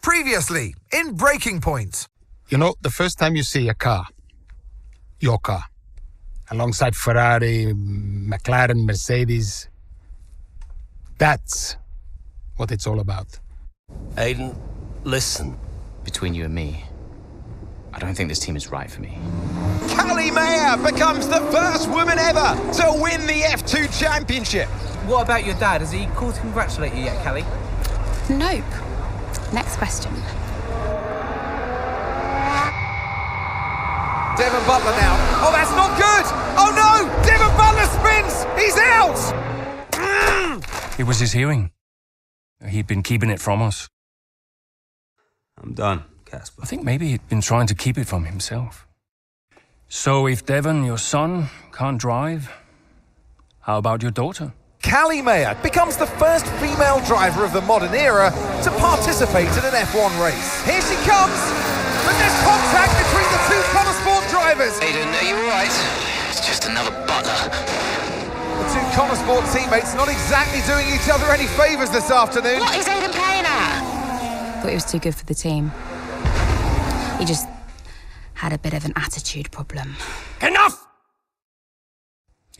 Previously, in Breaking Point. You know, the first time you see a car, your car, alongside Ferrari, McLaren, Mercedes, that's what it's all about. Aiden, listen. Between you and me, I don't think this team is right for me. Callie Mayer becomes the first woman ever to win the F2 Championship. What about your dad? Has he called to congratulate you yet, Callie? Nope. Next question. Devon Butler now. Oh, that's not good! Oh no! Devon Butler spins! He's out! It was his hearing. He'd been keeping it from us. I'm done, Casper. I think maybe he'd been trying to keep it from himself. So if Devon, your son, can't drive, how about your daughter? Callie Mayer becomes the first female driver of the modern era to participate in an F1 race. Here she comes! But there's contact between the two Connor Sport drivers! Aiden, are you alright? It's just another butler. The two Connor Sport teammates not exactly doing each other any favours this afternoon. What is Aiden playing at? Thought he was too good for the team. He just had a bit of an attitude problem. Enough!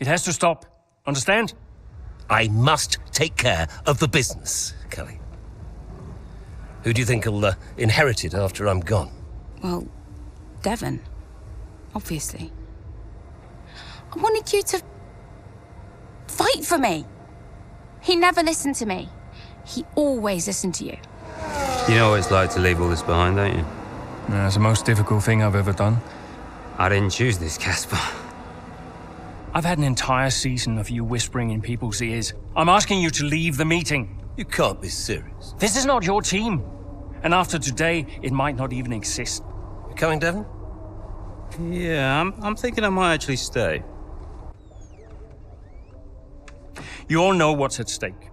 It has to stop. Understand? I must take care of the business, Callie. Who do you think will inherit it after I'm gone? Well, Devon, obviously. I wanted you to fight for me. He never listened to me. He always listened to you. You know what it's like to leave all this behind, don't you? That's the most difficult thing I've ever done. I didn't choose this, Casper. I've had an entire season of you whispering in people's ears. I'm asking you to leave the meeting. You can't be serious. This is not your team. And after today, it might not even exist. You coming, Devon? Yeah, I'm thinking I might actually stay. You all know what's at stake.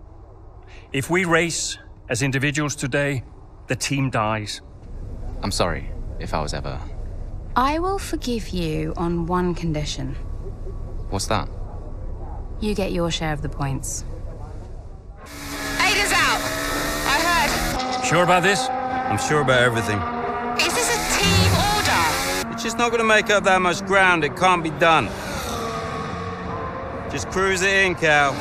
If we race as individuals today, the team dies. I'm sorry if I was ever... I will forgive you on one condition. What's that? You get your share of the points. Aiden's out! I heard. Sure about this? I'm sure about everything. Is this a team order? It's just not going to make up that much ground. It can't be done. Just cruise it in, Cal.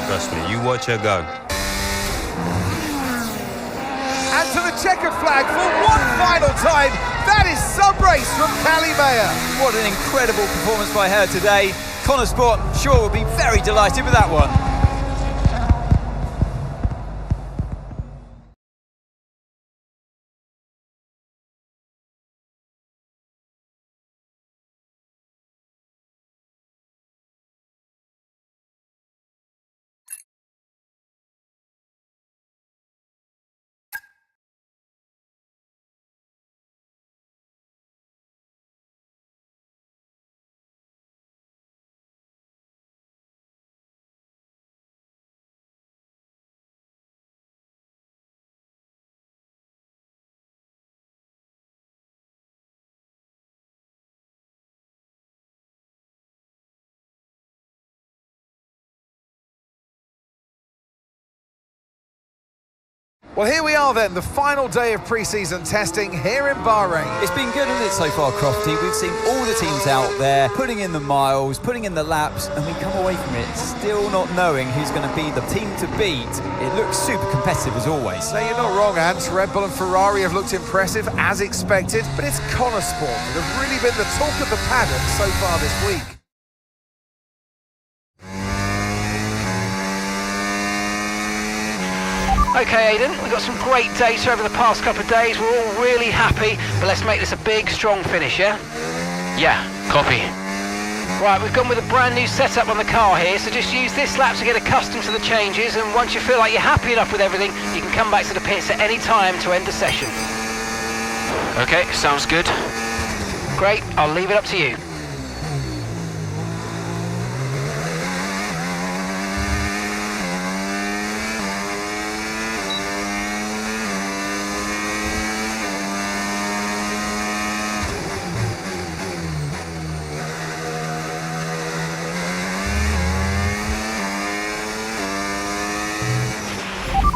Trust me, you watch her go. And to the checkered flag for one final time. That is sub-race from Callie Mayer. What an incredible performance by her today. Connor Sport, sure, will be very delighted with that one. Well, here we are then, the final day of pre-season testing here in Bahrain. It's been good, hasn't it, so far, Crofty? We've seen all the teams out there, putting in the miles, putting in the laps, and we come away from it still not knowing who's going to be the team to beat. It looks super competitive as always. Now, you're not wrong, Ant. Red Bull and Ferrari have looked impressive, as expected, but it's Connor Sport that have really been the talk of the paddock so far this week. Okay, Aiden, we've got some great data over the past couple of days. We're all really happy, but let's make this a big, strong finish, yeah? Yeah, copy. Right, we've gone with a brand new setup on the car here, so just use this lap to get accustomed to the changes, and once you feel like you're happy enough with everything, you can come back to the pits at any time to end the session. Okay, sounds good. Great, I'll leave it up to you.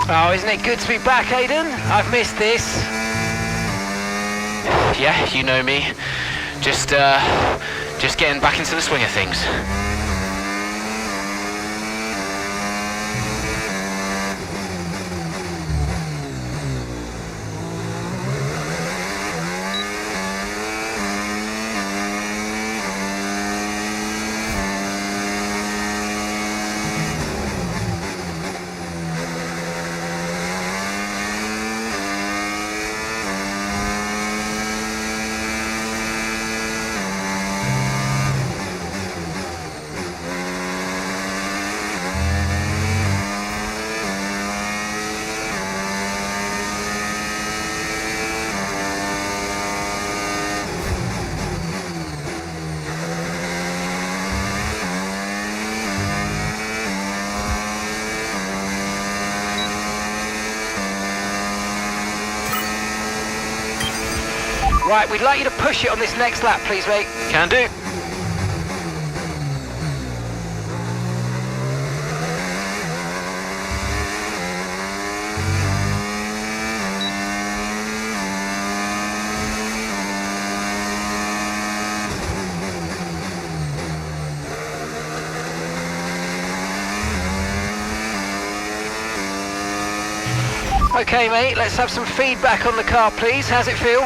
Oh, isn't it good to be back, Aidan? I've missed this. Yeah, you know me. Just getting back into the swing of things. Right, we'd like you to push it on this next lap, please, mate. Can do. Okay, mate, let's have some feedback on the car, please. How's it feel?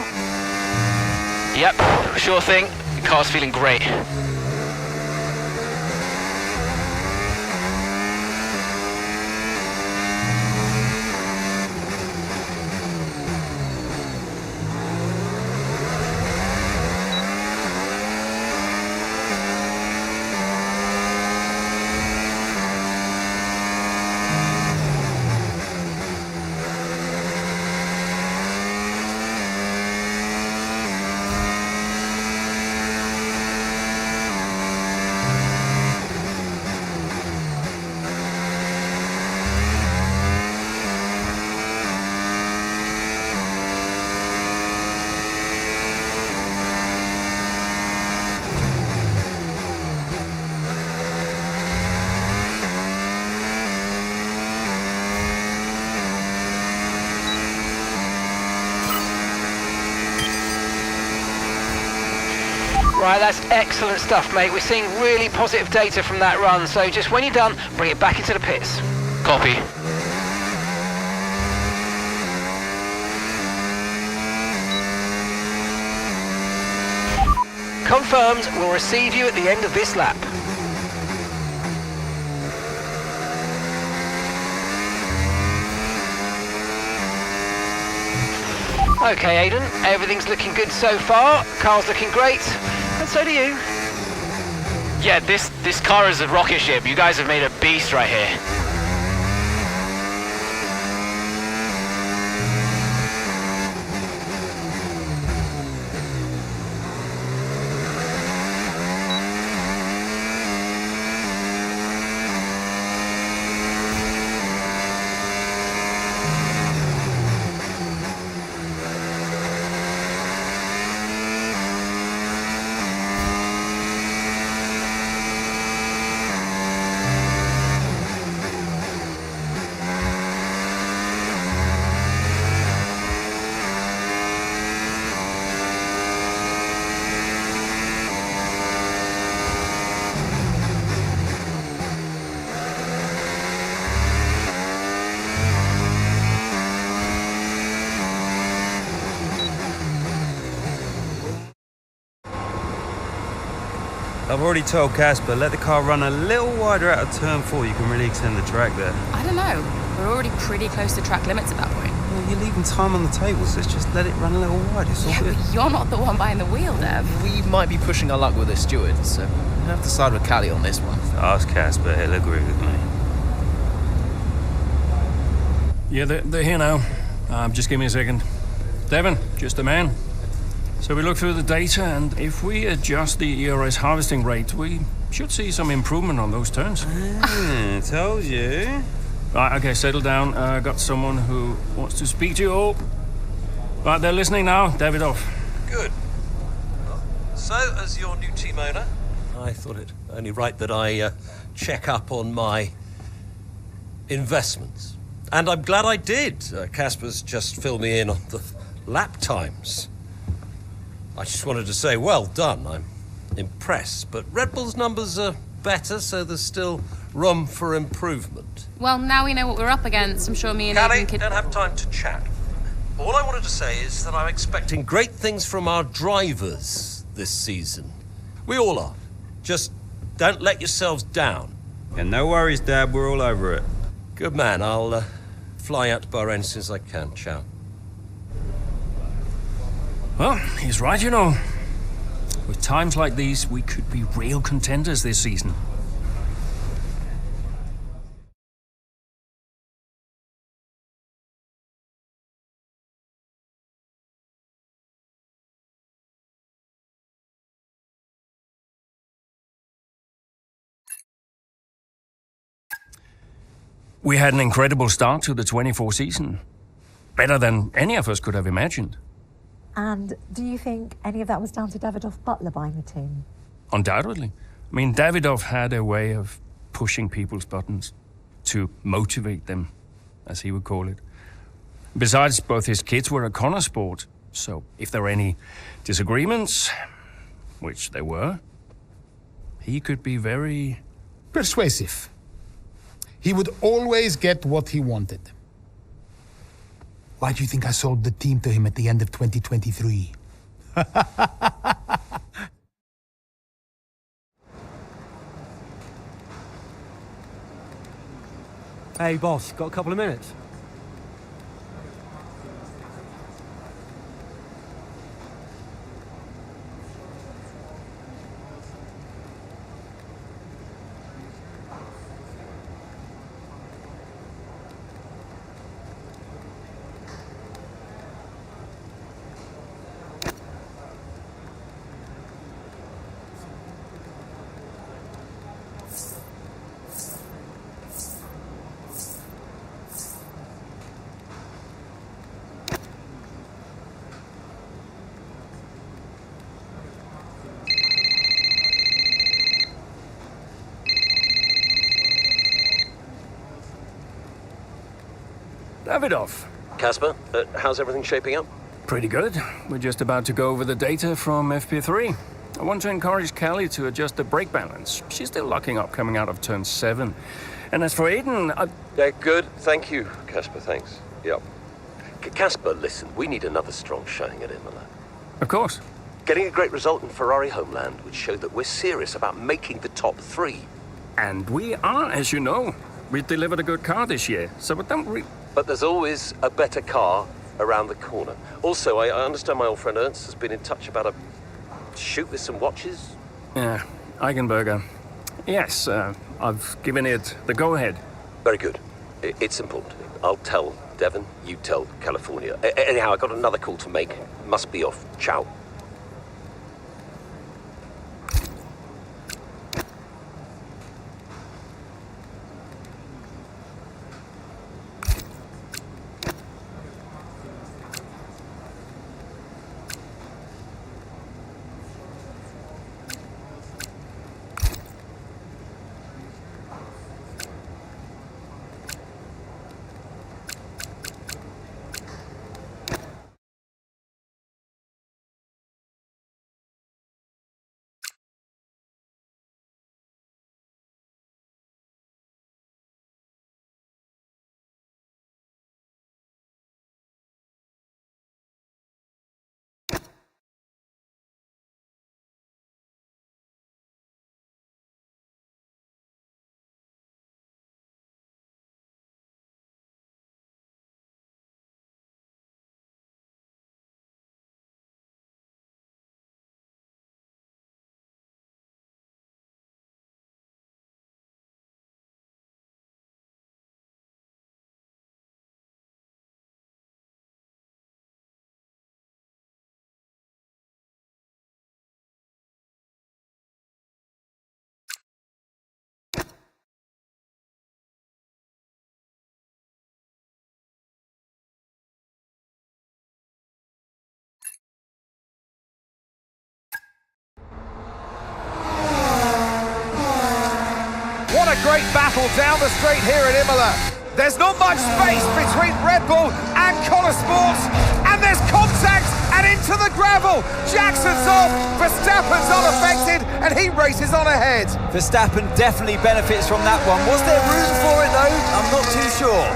Yep, sure thing. The car's feeling great. Right, that's excellent stuff, mate. We're seeing really positive data from that run, so just when you're done, bring it back into the pits. Copy. Confirmed, we'll receive you at the end of this lap. Okay, Aidan, everything's looking good so far. Car's looking great, and so do you. Yeah, this car is a rocket ship. You guys have made a beast right here. I've already told Casper, let the car run a little wider out of turn 4. You can really extend the track there. I don't know. We're already pretty close to track limits at that point. Well, you're leaving time on the table, so just let it run a little wider. It's all good. But you're not the one behind the wheel, Dev. We might be pushing our luck with the steward, so we'll have to side with Callie on this one. Ask Casper, he'll agree with me. Yeah, they're here now. Just give me a second. Devon, just a man. So we look through the data, and if we adjust the ERS harvesting rate, we should see some improvement on those turns. Told you. Right, okay, settle down. Got someone who wants to speak to you all. Right, they're listening now. David off. Good. So, as your new team owner, I thought it only right that I check up on my investments. And I'm glad I did. Casper's just filled me in on the lap times. I just wanted to say, well done. I'm impressed. But Red Bull's numbers are better, so there's still room for improvement. Well, now we know what we're up against. I'm sure me and Callie, Aidan could... don't have time to chat. All I wanted to say is that I'm expecting great things from our drivers this season. We all are. Just don't let yourselves down. And no worries, Dad. We're all over it. Good man. I'll fly out to Bahrain as soon as I can. Ciao. Well, he's right, you know. With times like these, we could be real contenders this season. We had an incredible start to the 24 season. Better than any of us could have imagined. And do you think any of that was down to Davidoff Butler buying the team? Undoubtedly. I mean, Davidoff had a way of pushing people's buttons to motivate them, as he would call it. Besides, both his kids were a Connor sport, so if there were any disagreements, which there were, he could be very... persuasive. He would always get what he wanted. Why do you think I sold the team to him at the end of 2023? Hey, boss, got a couple of minutes? Davidoff. Casper, how's everything shaping up? Pretty good. We're just about to go over the data from FP3. I want to encourage Callie to adjust the brake balance. She's still locking up coming out of turn 7. And as for Aidan, Yeah, good. Thank you, Casper. Thanks. Yep. Casper, listen, we need another strong showing at Imola. Of course. Getting a great result in Ferrari homeland would show that we're serious about making the top 3. And we are, as you know. We delivered a good car this year, so we don't But there's always a better car around the corner. Also, I understand my old friend Ernst has been in touch about a shoot with some watches. Yeah, Eigenberger. Yes, I've given it the go-ahead. Very good. It's important. I'll tell Devon, you tell California. Anyhow, I got another call to make. Must be off. Ciao. What a great battle down the straight here at Imola. There's not much space between Red Bull and Connor Sports, and there's contact and into the gravel. Jackson's off, Verstappen's unaffected, and he races on ahead. Verstappen definitely benefits from that one. Was there room for it though? I'm not too sure.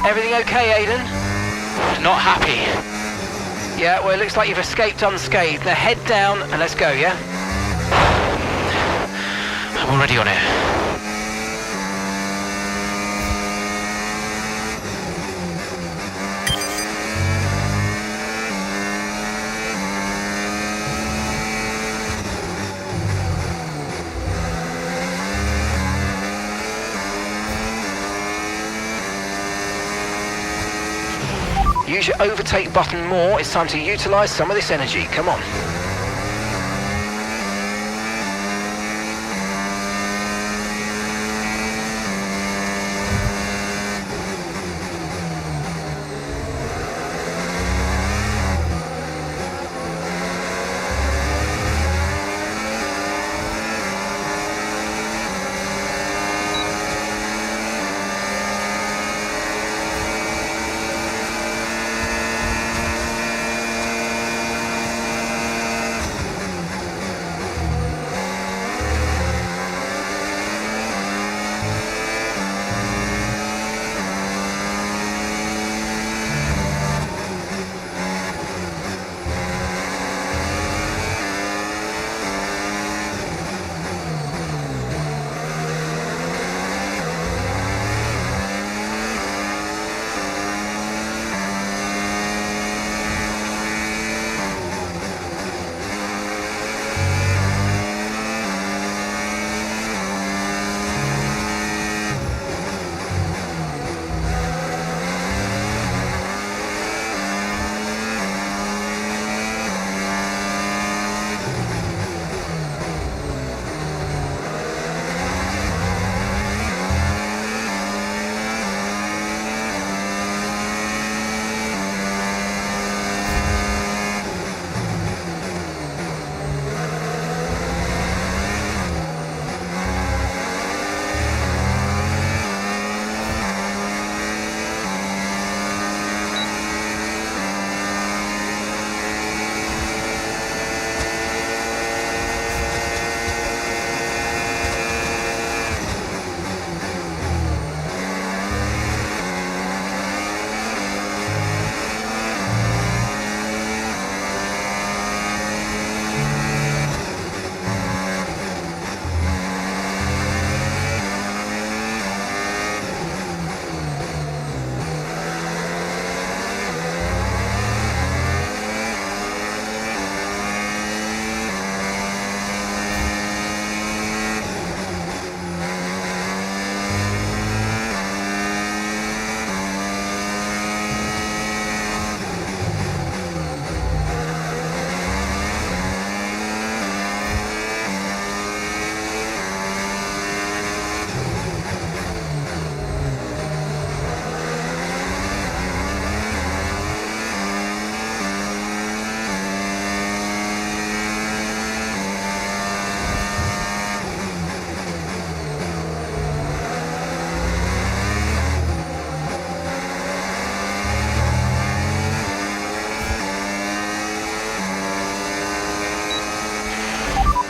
Everything okay, Aiden? Not happy. Yeah, well, it looks like you've escaped unscathed. Now head down and let's go, yeah? I'm already on it. Use your overtake button more. It's time to utilise some of this energy. Come on.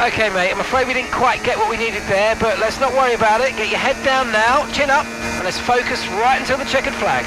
Okay, mate, I'm afraid we didn't quite get what we needed there, but let's not worry about it. Get your head down now, chin up, and let's focus right until the checkered flag.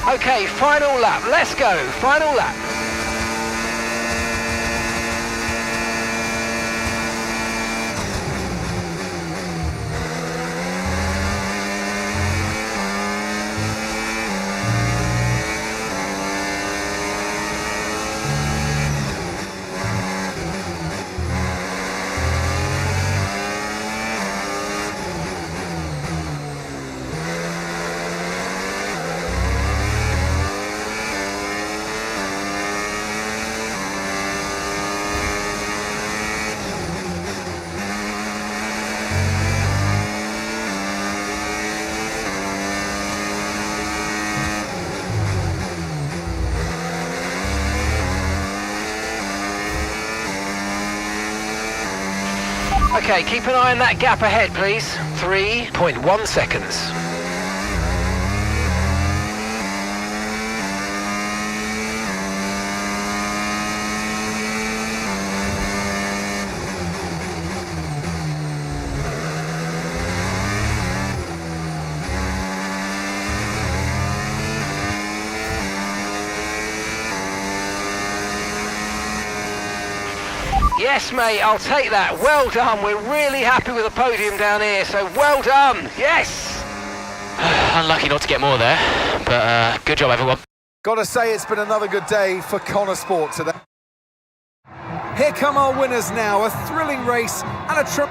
Okay, final lap. Let's go. Final lap. Okay, keep an eye on that gap ahead, please. 3.1 seconds. Yes, mate, I'll take that. Well done. We're really happy with the podium down here, so well done. Yes! Unlucky not to get more there, but good job, everyone. Gotta say, it's been another good day for Connor Sport today. Here come our winners now, a thrilling race and a trip.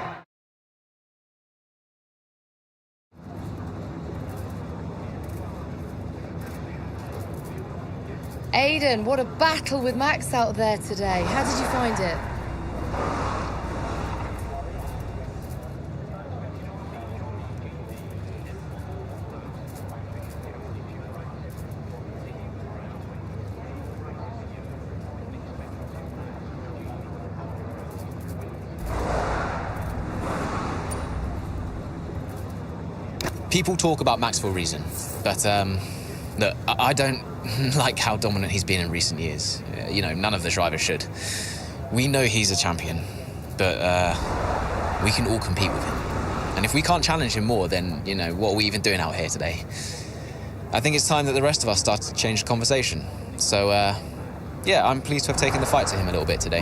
Aiden, what a battle with Max out there today. How did you find it? People talk about Max for a reason, but look, I don't like how dominant he's been in recent years. You know, none of the drivers should. We know he's a champion, but we can all compete with him. And if we can't challenge him more, then, you know, what are we even doing out here today? I think it's time that the rest of us start to change the conversation. So, yeah, I'm pleased to have taken the fight to him a little bit today.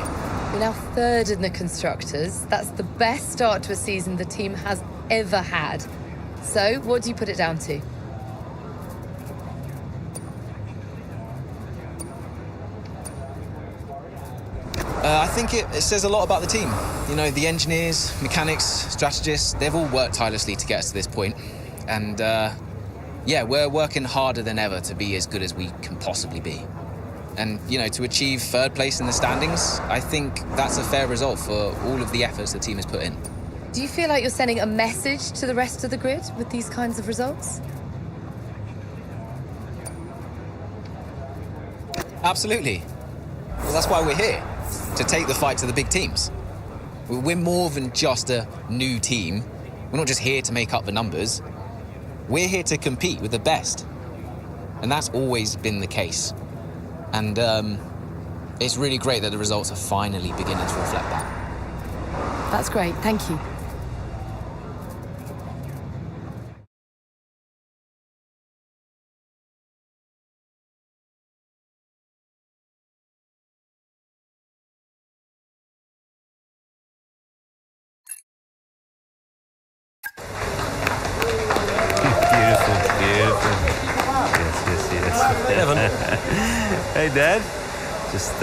We're now third in the Constructors. That's the best start to a season the team has ever had. So, what do you put it down to? I think it says a lot about the team. You know, the engineers, mechanics, strategists, they've all worked tirelessly to get us to this point. And, yeah, we're working harder than ever to be as good as we can possibly be. And, you know, to achieve third place in the standings, I think that's a fair result for all of the efforts the team has put in. Do you feel like you're sending a message to the rest of the grid with these kinds of results? Absolutely. Well, that's why we're here, to take the fight to the big teams. We're more than just a new team. We're not just here to make up the numbers. We're here to compete with the best. And that's always been the case. And it's really great that the results are finally beginning to reflect that. That's great, thank you. Hey, Dad. Just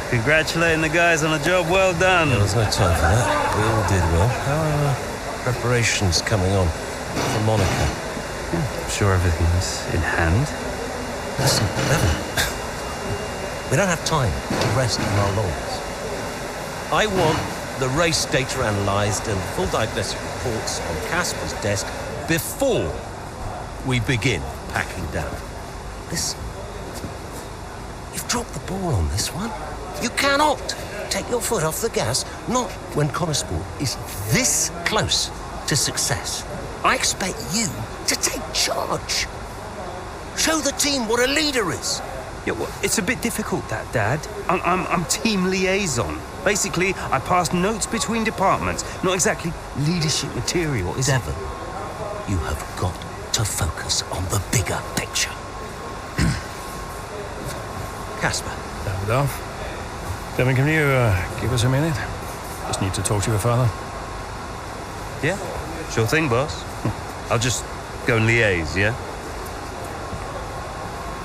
congratulating the guys on a job well done. There was no time for that. We all did well. How are preparations coming on for Monaco? I'm sure everything's in hand. Listen, Evan, we don't have time to rest on our laurels. I want the race data analysed and full diagnostic reports on Casper's desk before we begin packing down. Listen, you've dropped the ball on this one. You cannot take your foot off the gas, not when Connor Sport is this close to success. I expect you to take charge. Show the team what a leader is. Yeah, well, it's a bit difficult, that, Dad. I'm team liaison. Basically, I pass notes between departments. Not exactly leadership material, is Devon, you have got to focus on the bigger picture. Casper. Davidoff. Devin, can you give us a minute? Just need to talk to your father. Yeah, sure thing, boss. I'll just go and liaise, yeah?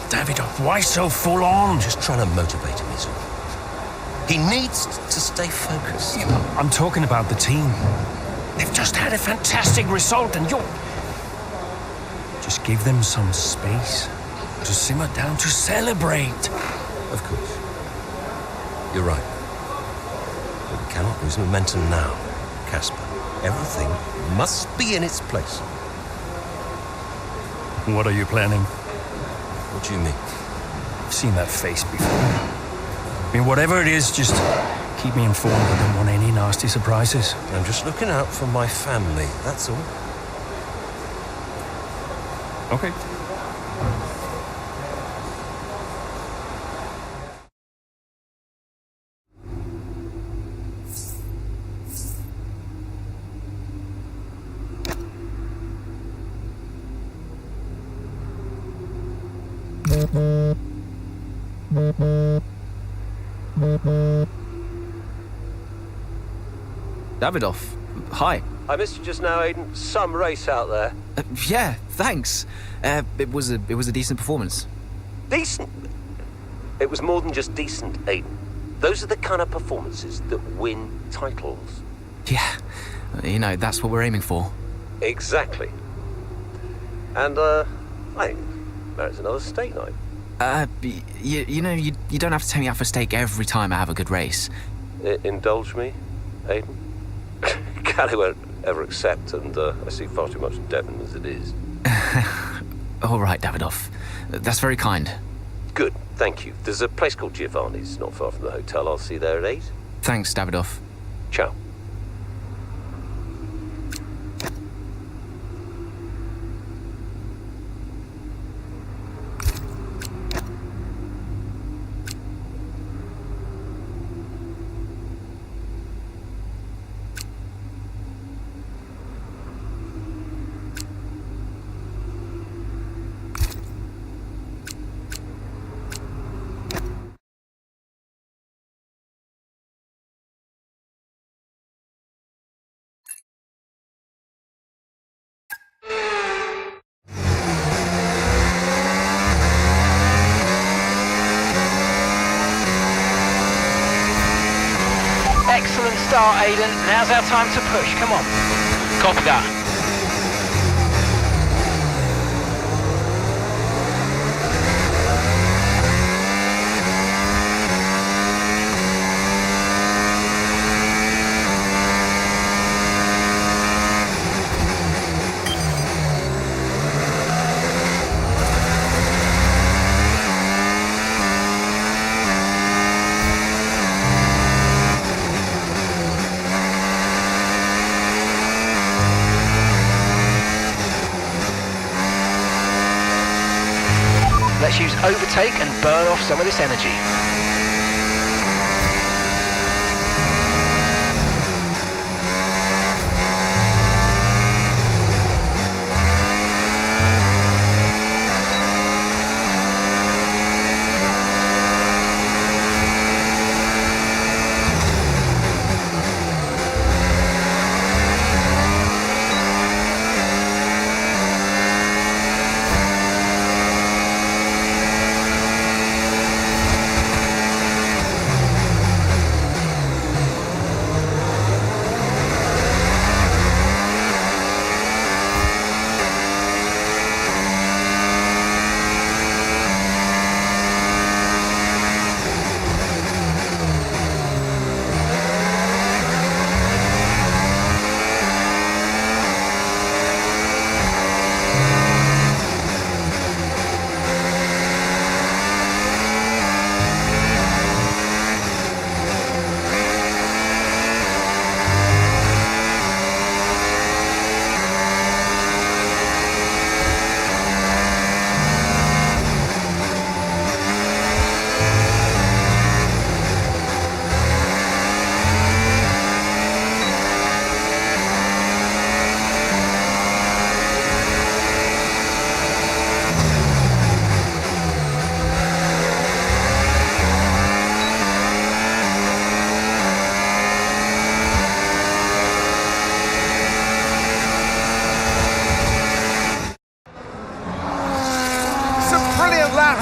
Davidoff, why so full on? Just trying to motivate him, is all. He needs to stay focused. Yeah, I'm talking about the team. They've just had a fantastic result and you're... Just give them some space to simmer down, to celebrate. Of course. You're right. But we cannot lose momentum now, Casper. Everything must be in its place. What are you planning? What do you mean? I've seen that face before. I mean, whatever it is, just keep me informed. I don't want any nasty surprises. I'm just looking out for my family, that's all. Okay. Davidoff, hi. I missed you just now, Aiden. Some race out there. Yeah, thanks. It was a decent performance. Decent? It was more than just decent, Aiden. Those are the kind of performances that win titles. Yeah, you know, that's what we're aiming for. Exactly. And, I think there's another steak night. You know, you don't have to take me out for steak every time I have a good race. Indulge me, Aiden? Callie won't ever accept, and I see far too much Devon as it is. All right, Davidoff. That's very kind. Good, thank you. There's a place called Giovanni's, not far from the hotel. I'll see you there at 8. Thanks, Davidoff. Ciao. Excellent start, Aiden. Now's our time to push. Come on. Copy that. Let's use overtake and burn off some of this energy.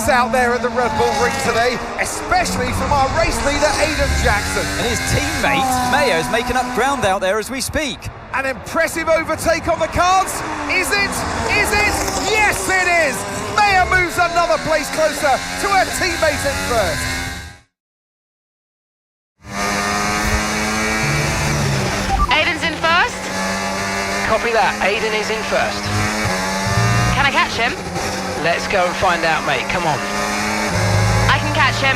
mix out there at the Red Bull Ring today, especially from our race leader, Aiden Jackson. And his teammate, Mayo, is making up ground out there as we speak. An impressive overtake on the cards. Is it? Is it? Yes, it is. Mayo moves another place closer to her teammate in first. Aiden's in first. Copy that. Aiden is in first. Can I catch him? Let's go and find out, mate. Come on. I can catch him.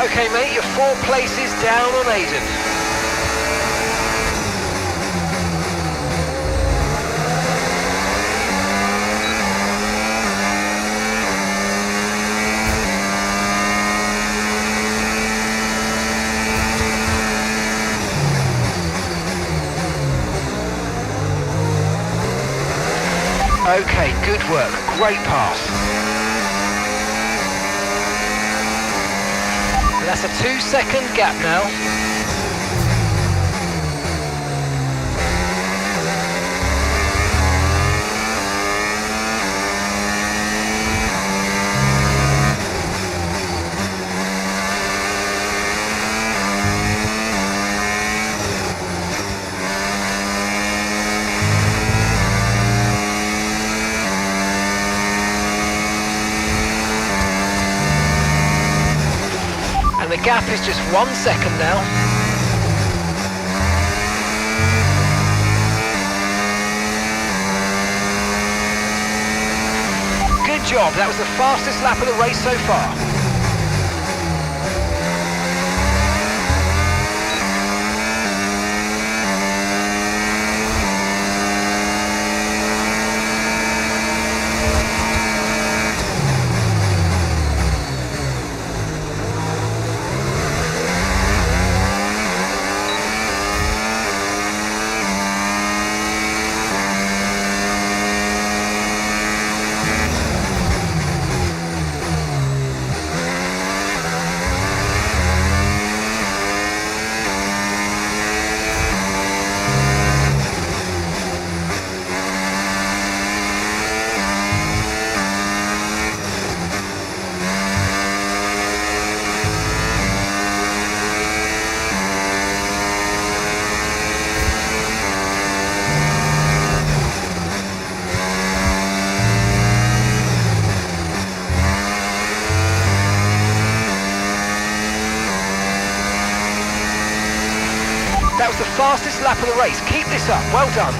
Okay, mate, you're 4 places down on Aiden. Okay, good work. Great pass. That's a 2-second gap now. And the gap is just 1 second now. Good job, that was the fastest lap of the race so far. That was the fastest lap of the race. Keep this up. Well done.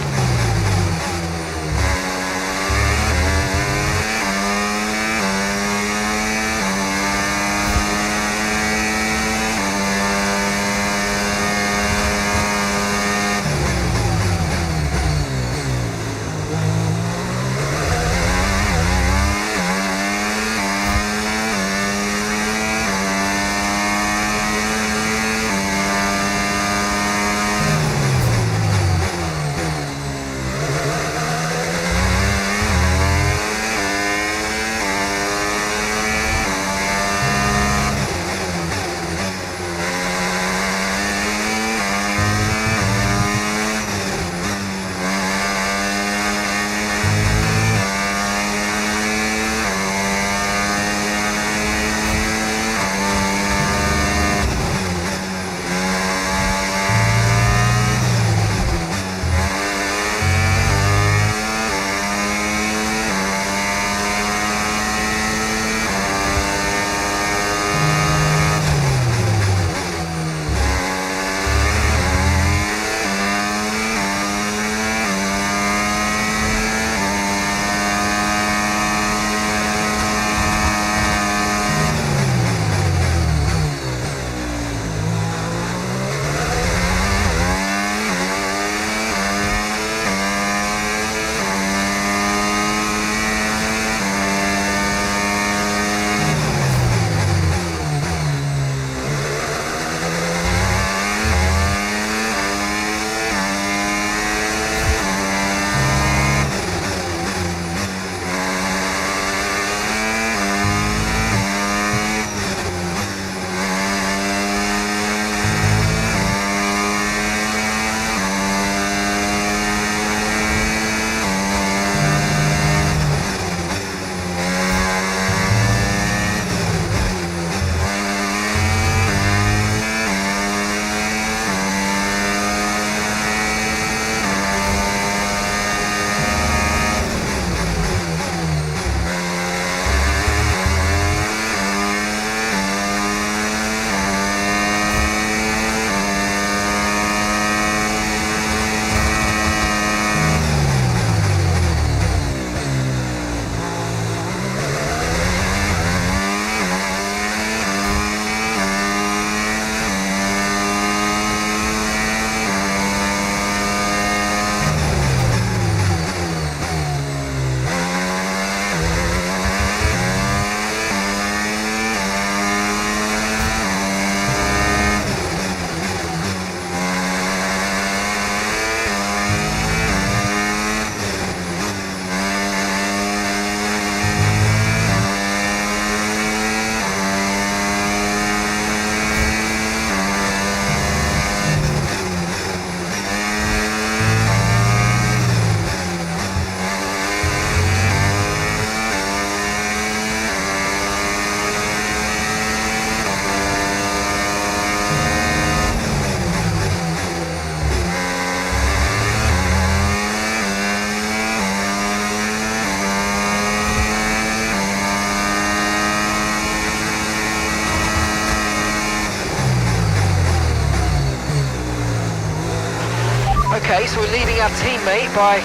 Okay, so we're leading our teammate by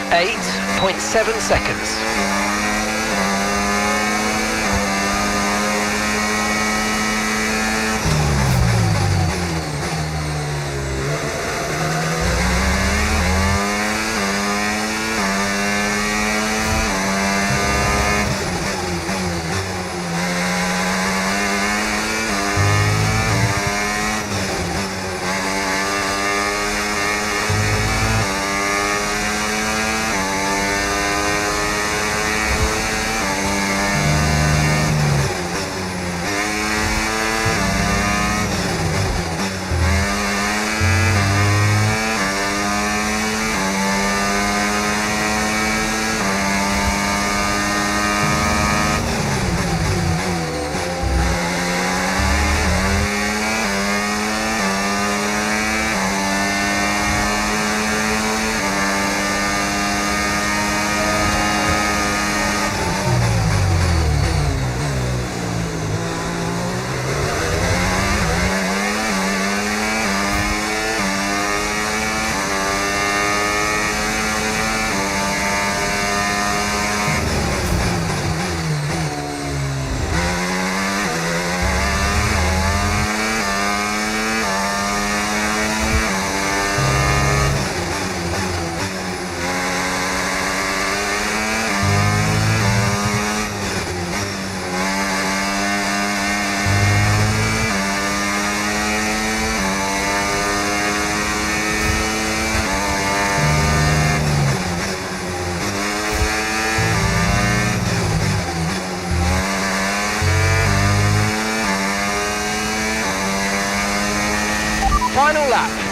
8.7 seconds.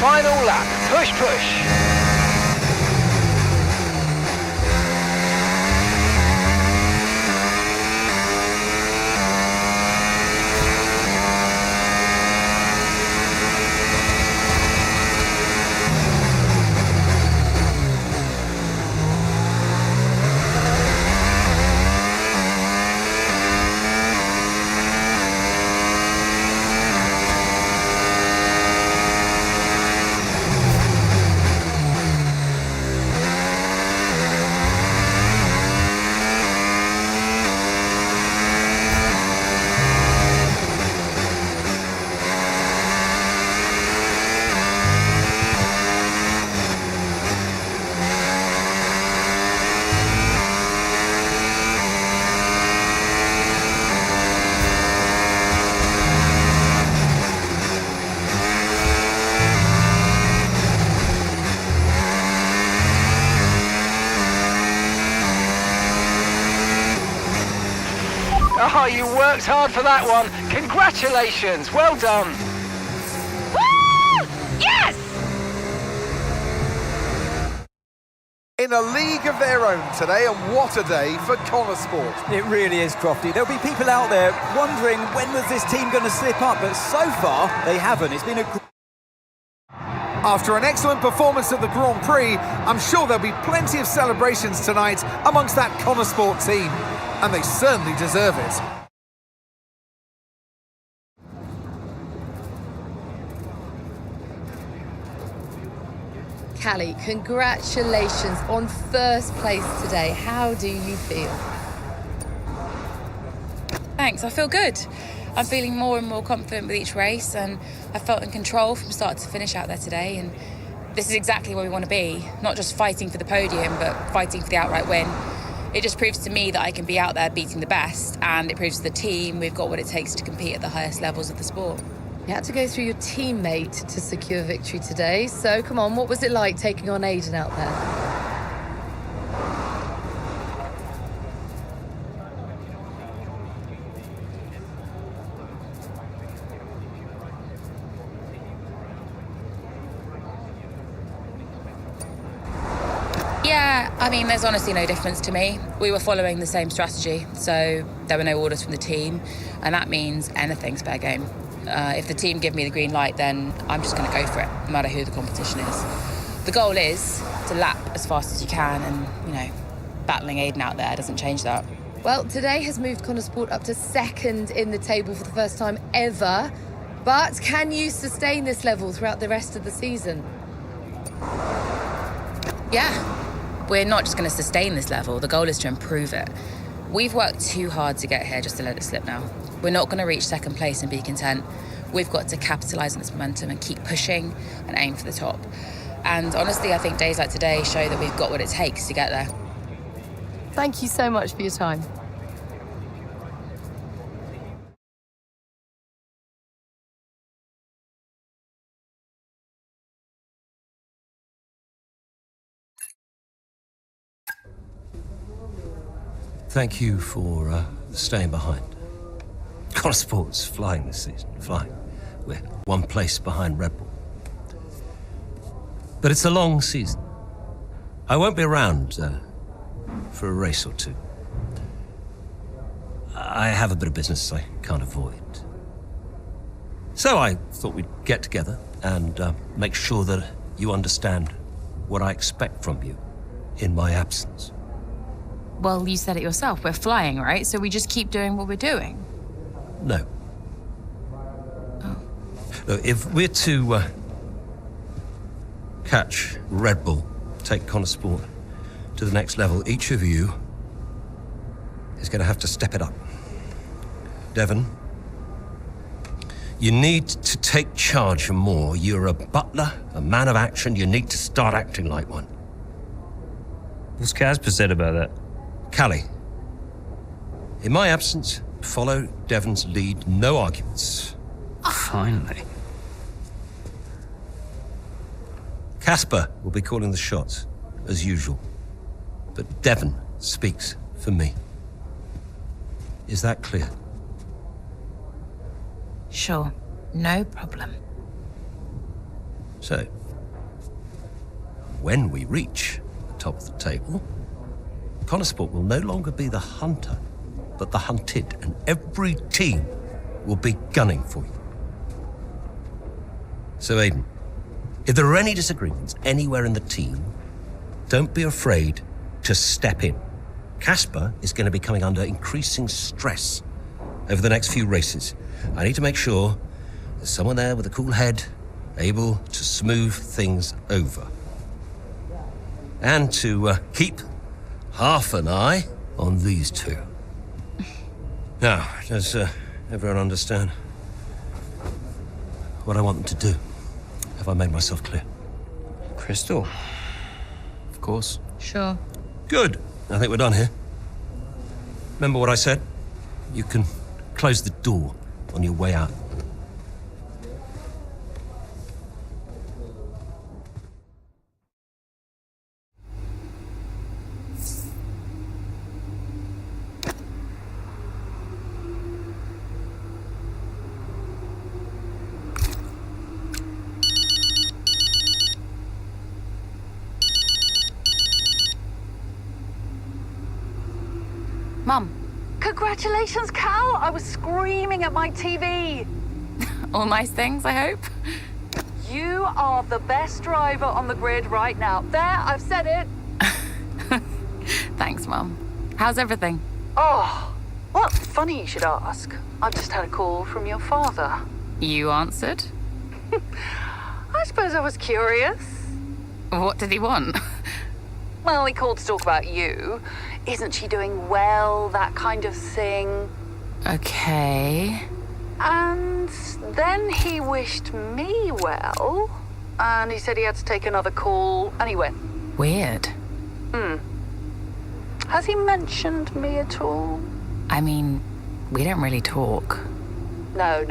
Final lap, push, push. Oh, you worked hard for that one. Congratulations, well done. Woo! Yes! In a league of their own today, and what a day for Connor Sport. It really is, Crofty. There'll be people out there wondering when was this team going to slip up, but so far they haven't. It's been a... After an excellent performance at the Grand Prix, I'm sure there'll be plenty of celebrations tonight amongst that Connor Sport team. And they certainly deserve it. Callie, congratulations on first place today. How do you feel? Thanks, I feel good. I'm feeling more and more confident with each race, and I felt in control from start to finish out there today. And this is exactly where we want to be, not just fighting for the podium, but fighting for the outright win. It just proves to me that I can be out there beating the best, and it proves to the team we've got what it takes to compete at the highest levels of the sport. You had to go through your teammate to secure victory today, so come on, what was it like taking on Aiden out there? Yeah, I mean, there's honestly no difference to me. We were following the same strategy, so there were no orders from the team, and that means anything's fair game. If the team give me the green light, then I'm just going to go for it, no matter who the competition is. The goal is to lap as fast as you can, and, battling Aiden out there doesn't change that. Well, today has moved Connor Sport up to second in the table for the first time ever, but can you sustain this level throughout the rest of the season? Yeah, we're not just going to sustain this level. The goal is to improve it. We've worked too hard to get here just to let it slip now. We're not going to reach second place and be content. We've got to capitalise on this momentum and keep pushing and aim for the top. And honestly, I think days like today show that we've got what it takes to get there. Thank you so much for your time. Thank you for staying behind. Connorsport's flying this season, flying. We're one place behind Red Bull. But it's a long season. I won't be around for a race or two. I have a bit of business I can't avoid. So I thought we'd get together and make sure that you understand what I expect from you in my absence. Well, you said it yourself. We're flying, right? So we just keep doing what we're doing. No. Oh. Look, if we're to catch Red Bull, take Connorsport to the next level, each of you is going to have to step it up. Devon, you need to take charge more. You're a butler, a man of action. You need to start acting like one. What's Casper said about that? Callie, in my absence, follow Devon's lead. No arguments. Finally. Casper will be calling the shots, as usual. But Devon speaks for me. Is that clear? Sure. No problem. So, when we reach the top of the table, Connorsport will no longer be the hunter, but the hunted, and every team will be gunning for you. So, Aiden, if there are any disagreements anywhere in the team, don't be afraid to step in. Casper is going to be coming under increasing stress over the next few races. I need to make sure there's someone there with a cool head, able to smooth things over. And to keep half an eye on these two. Now, does everyone understand what I want them to do? Have I made myself clear? Crystal. Of course. Sure. Good. I think we're done here. Remember what I said? You can close the door on your way out. Mum. Congratulations, Cal! I was screaming at my TV. All nice things, I hope? You are the best driver on the grid right now. There, I've said it. Thanks, Mum. How's everything? Oh, well, funny you should ask. I've just had a call from your father. You answered? I suppose I was curious. What did he want? Well, he called to talk about you. Isn't she doing well? That kind of thing. Okay. And then he wished me well. And he said he had to take another call, and he went. Weird. Has he mentioned me at all? I mean, we don't really talk. No.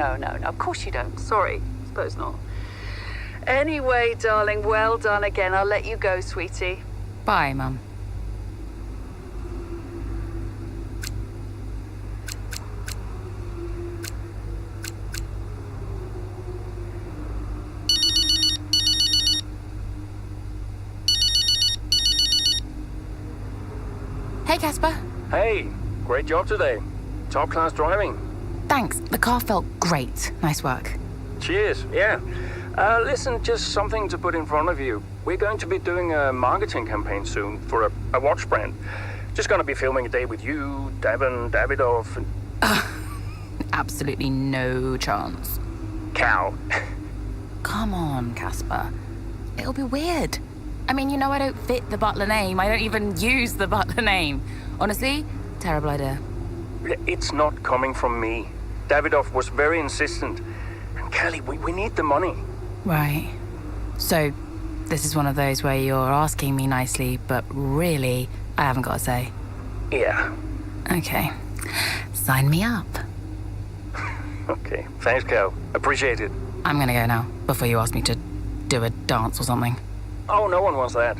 Of course you don't. Sorry. Suppose not. Anyway, darling, well done again. I'll let you go, sweetie. Bye, Mum. Hey, Casper. Hey, great job today. Top class driving. Thanks. The car felt great. Nice work. Cheers, yeah. Listen, just something to put in front of you. We're going to be doing a marketing campaign soon for a watch brand. Just gonna be filming a day with you, Devon, Davidoff, and... Absolutely no chance. Cal. Come on, Casper. It'll be weird. I mean, you know I don't fit the Butler name. I don't even use the Butler name. Honestly, terrible idea. It's not coming from me. Davidoff was very insistent. And Kelly, we need the money. Right. So, this is one of those where you're asking me nicely, but really, I haven't got a say. Yeah. Okay. Sign me up. Okay. Thanks, Cal. Appreciate it. I'm gonna go now, before you ask me to do a dance or something. Oh, no one wants that.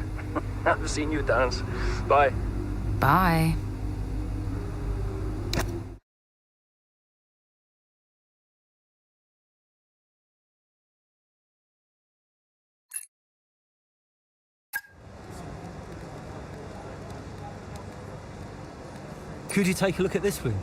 I've seen you dance. Bye. Bye. Could you take a look at this, please?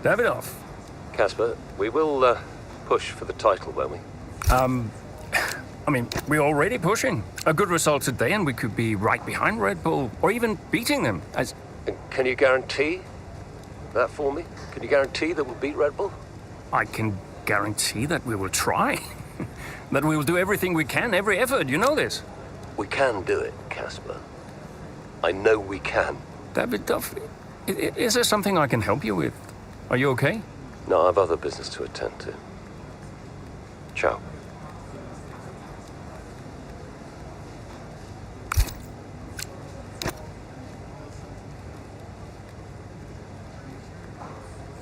Davidoff. Casper, we will push for the title, won't we? I mean, we're already pushing. A good result today and we could be right behind Red Bull, or even beating them. And can you guarantee that for me? Can you guarantee that we'll beat Red Bull? I can guarantee that we will try. That we will do everything we can, every effort, you know this. We can do it, Casper. I know we can. Davidoff, is there something I can help you with? Are you okay? No, I have other business to attend to. Ciao.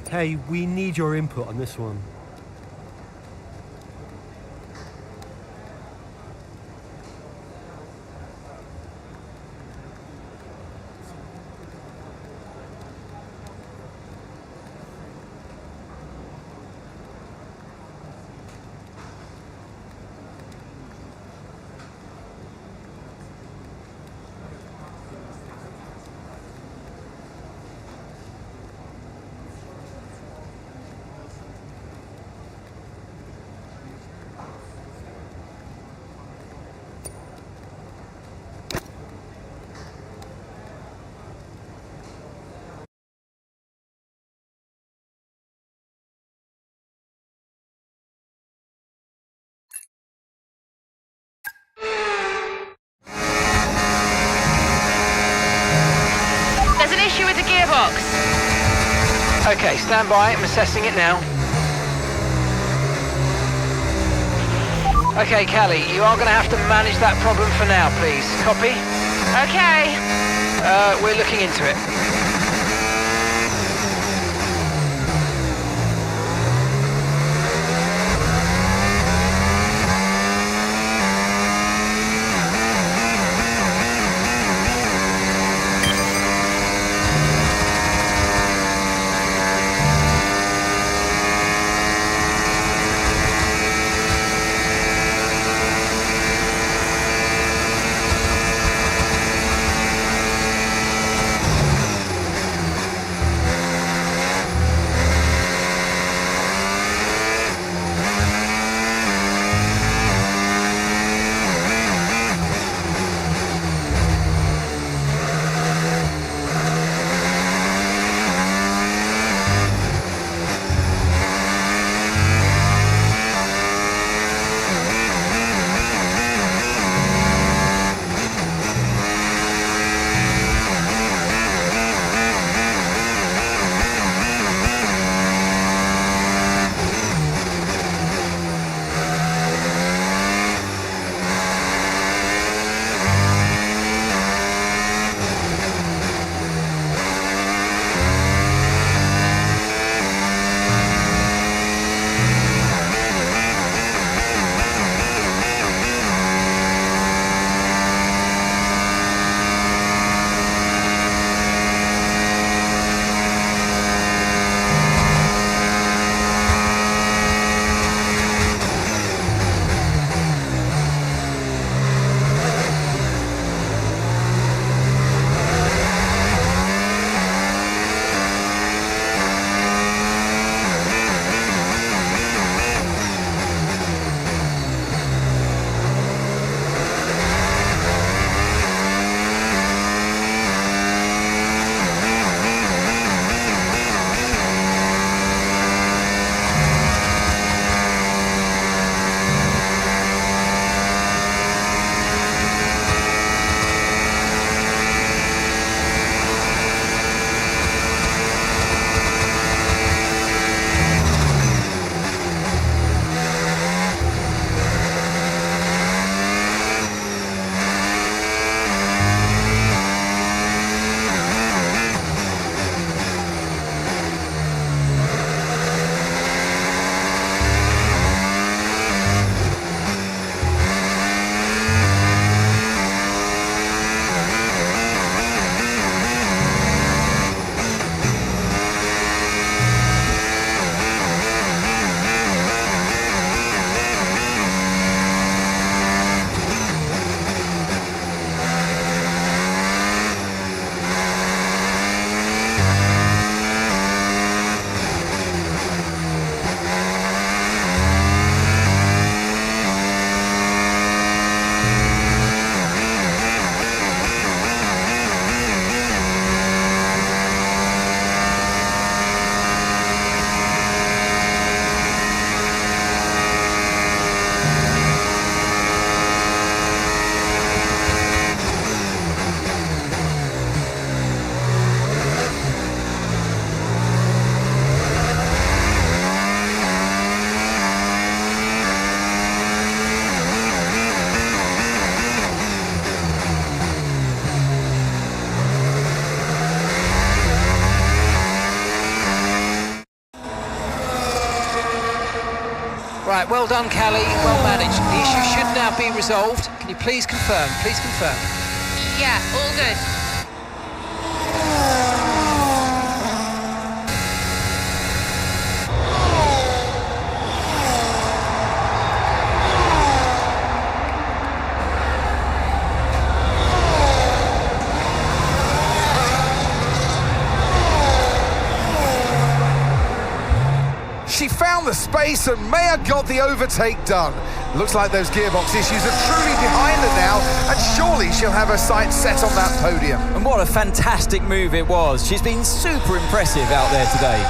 Hey, we need your input on this one. There's an issue with the gearbox. Okay, stand by. I'm assessing it now. Okay, Callie, you are going to have to manage that problem for now, please. Copy? Okay. We're looking into it. Right, well done, Callie. Well managed. The issue should now be resolved. Can you please confirm? Please confirm. Yeah, all good. She found the space and Maya got the overtake done. Looks like those gearbox issues are truly behind her now, and surely she'll have her sights set on that podium. And what a fantastic move it was. She's been super impressive out there today.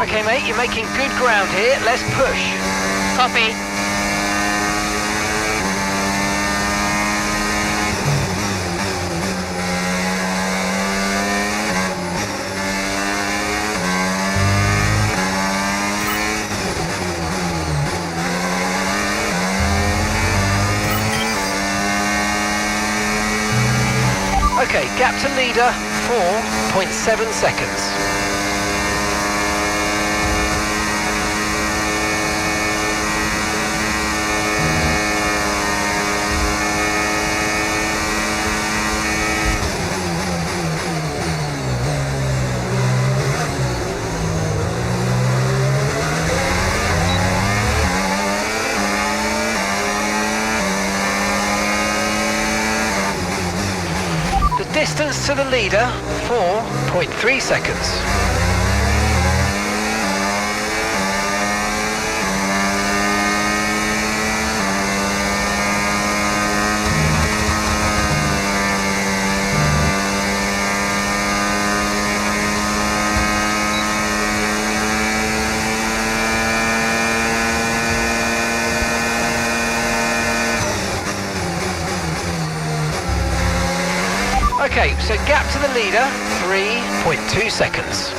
Okay, mate, you're making good ground here. Let's push. Copy. Okay, gap to leader, 4.7 seconds. Distance to the leader, 4.3 seconds. Okay, so gap to the leader, 3.2 seconds.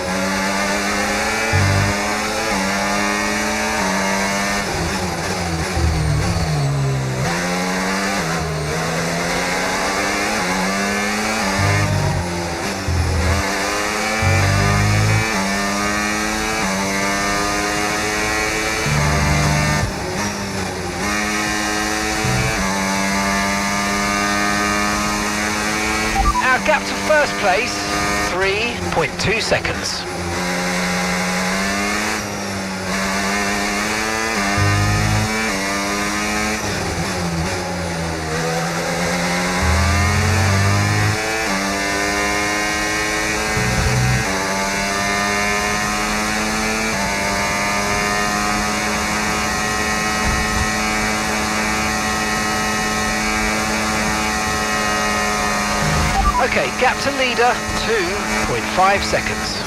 Gap to first place, 3.2 seconds. Okay, gap to leader, 2.5 seconds.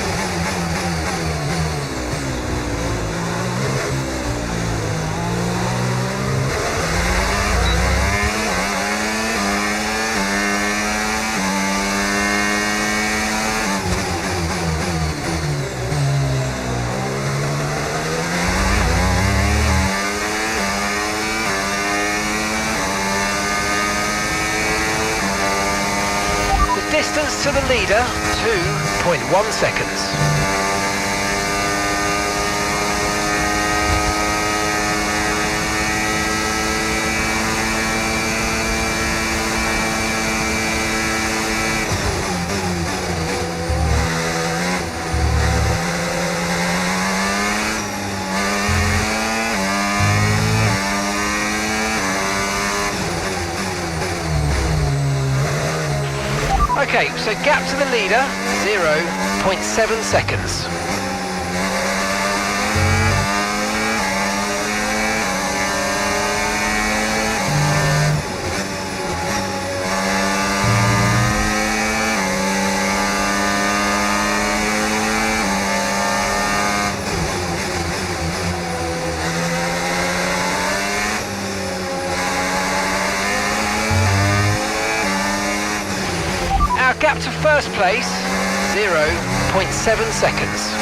Distance to the leader, 2.1 seconds. Okay, so gap to the leader, 0.7 seconds. Our gap to first place, 0.7 seconds.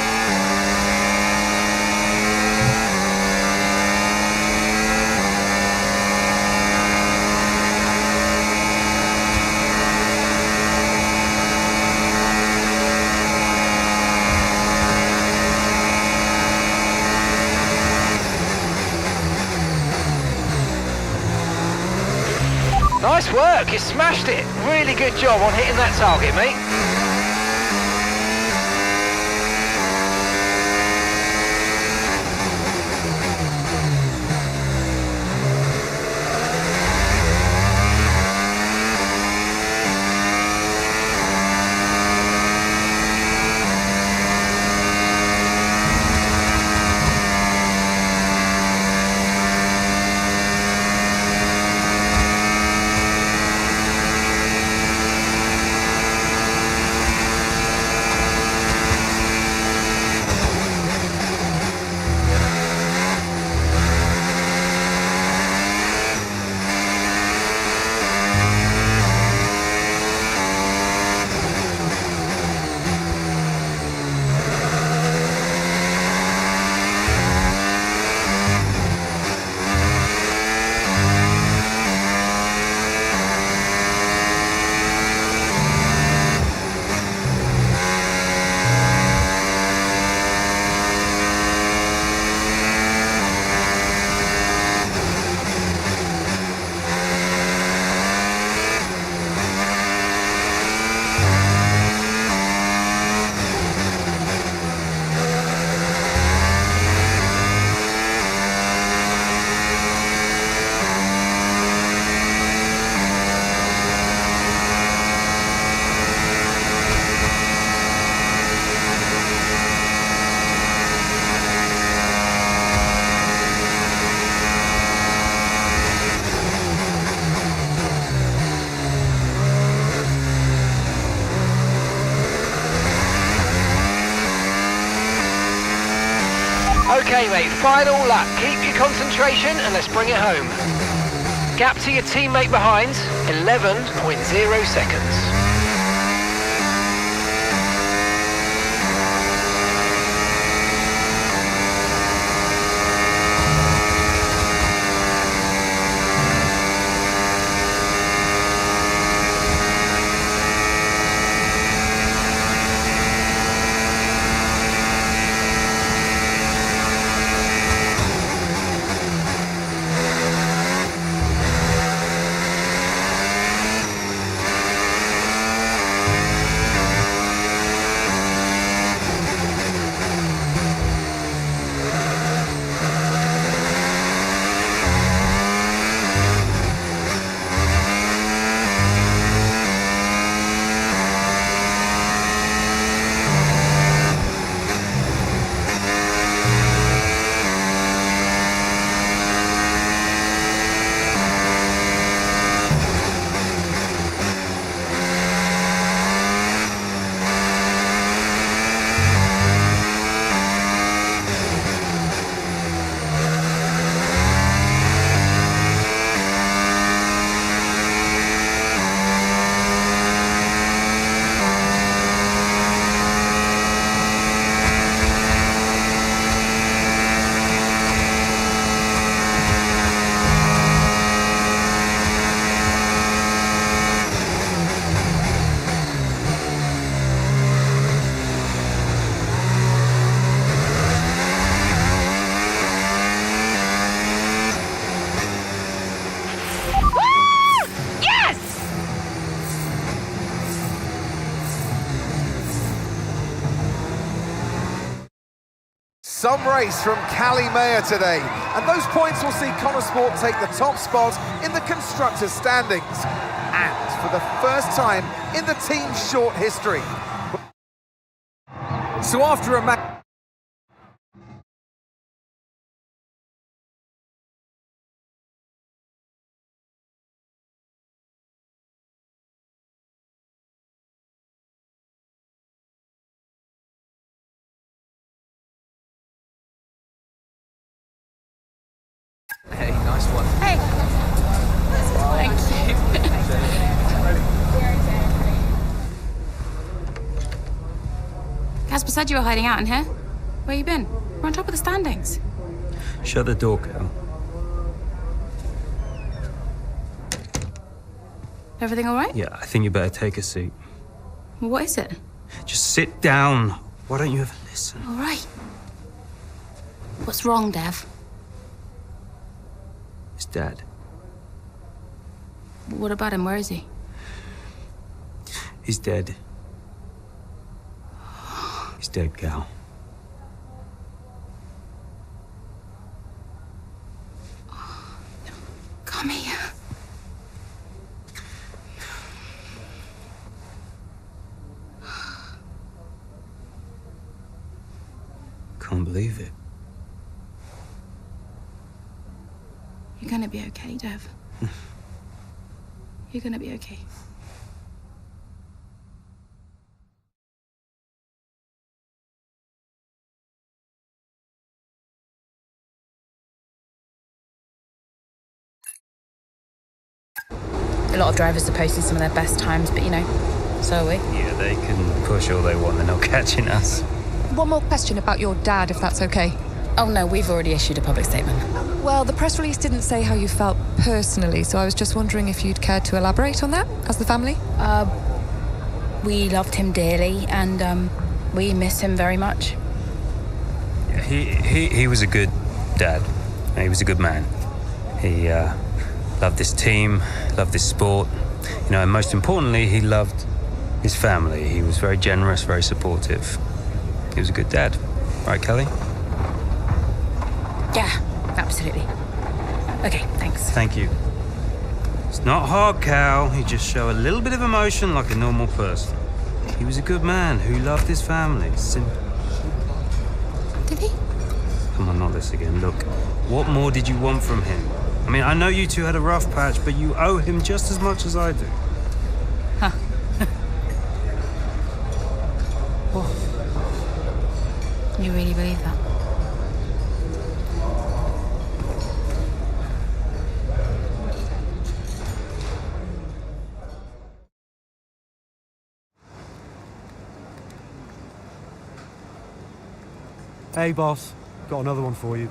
Nice work, you smashed it. Really good job on hitting that target, mate. Okay, mate, final lap. Keep your concentration and let's bring it home. Gap to your teammate behind, 11.0 seconds. Some race from Callie Mayer today, and those points will see Connor Sport take the top spot in the constructors' standings, and for the first time in the team's short history. So after a match. Hey, nice one. Hey. Thank you. Casper said you were hiding out in here. Where you been? We're on top of the standings. Shut the door, Cal. Everything all right? Yeah, I think you better take a seat. Well, what is it? Just sit down. Why don't you ever listen? All right. What's wrong, Dev? It's Dad. What about him? Where is he? He's dead. He's dead, Cal. Come here. Can't believe it. You're gonna be okay, Dev. You're gonna be okay. A lot of drivers are posting some of their best times, but you know, so are we. Yeah, they can push all they want, they're not catching us. One more question about your dad, if that's okay. Oh no, we've already issued a public statement. Well, the press release didn't say how you felt personally, so I was just wondering if you'd care to elaborate on that, as the family? We loved him dearly, and we miss him very much. Yeah, he was a good dad. He was a good man. He loved this team, loved this sport. You know, and most importantly, he loved his family. He was very generous, very supportive. He was a good dad. Right, Kelly? Yeah, absolutely. Okay, thanks. Thank you. It's not hard, Cal. You just show a little bit of emotion like a normal person. He was a good man who loved his family. Simple. Did he? Come on, not this again. Look, what more did you want from him? I mean, I know you two had a rough patch, but you owe him just as much as I do. Huh. You really believe that? Hey, boss. Got another one for you.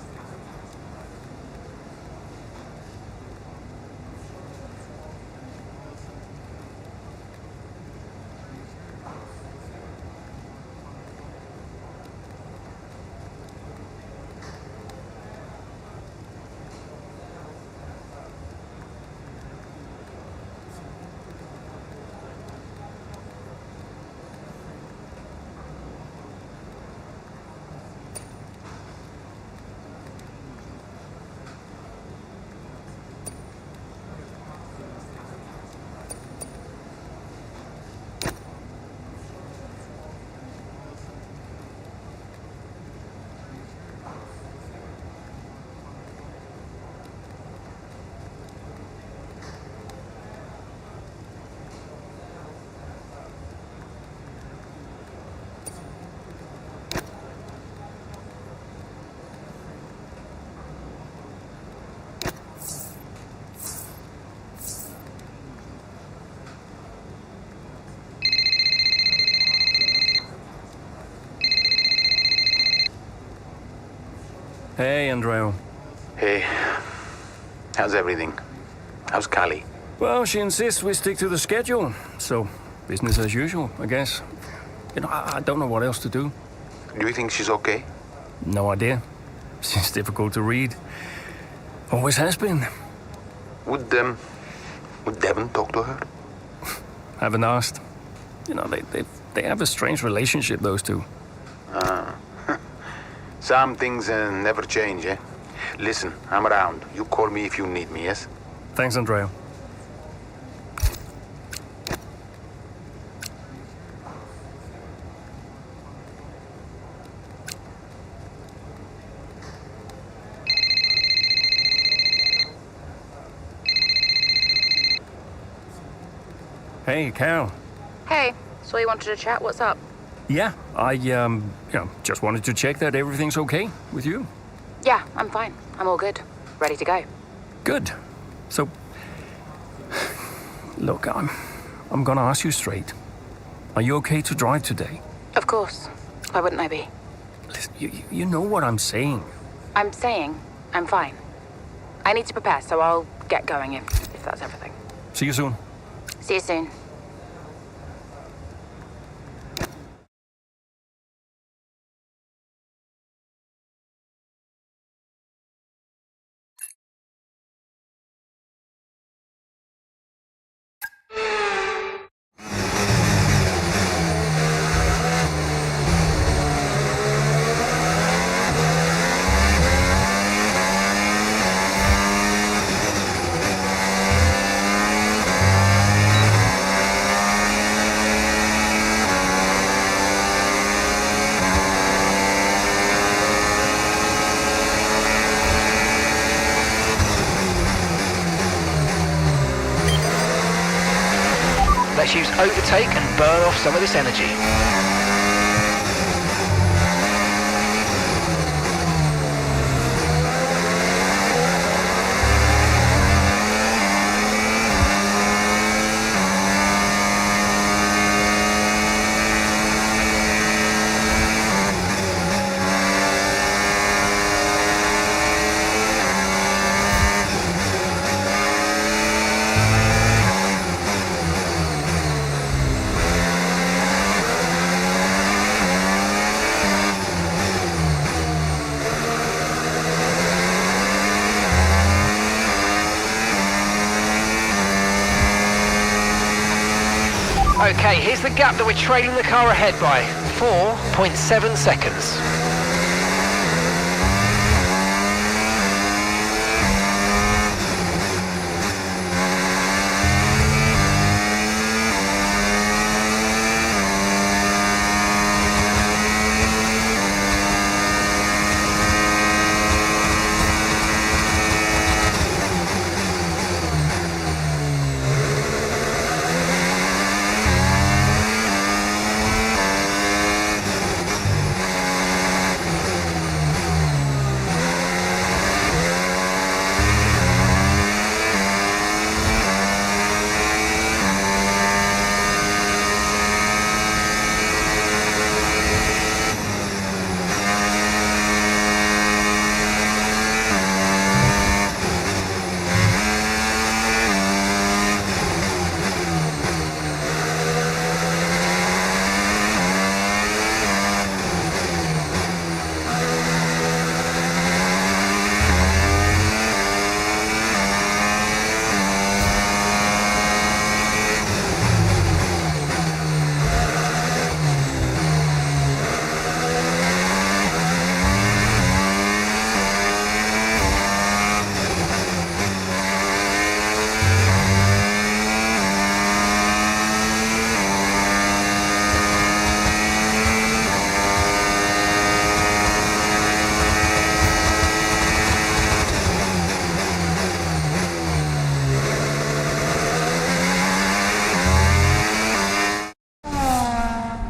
Hey, Andrea. Hey, how's everything? How's Callie? Well, she insists we stick to the schedule, so business as usual, I guess. You know, I don't know what else to do. Do you think she's okay? No idea. She's difficult to read. Always has been. Would Devon talk to her? Haven't asked. You know, they have a strange relationship, those two. Some things never change, eh? Listen, I'm around. You call me if you need me, yes? Thanks, Andrea. Hey, Cal. Hey, so you wanted to chat? What's up? Yeah, I, just wanted to check that everything's okay with you. Yeah, I'm fine. I'm all good. Ready to go. Good. So, look, I'm gonna ask you straight. Are you okay to drive today? Of course. Why wouldn't I be? Listen, you know what I'm saying. I'm saying I'm fine. I need to prepare, so I'll get going if that's everything. See you soon. See you soon. Let's use overtake and burn off some of this energy. Okay, here's the gap that we're trailing the car ahead by. 4.7 seconds.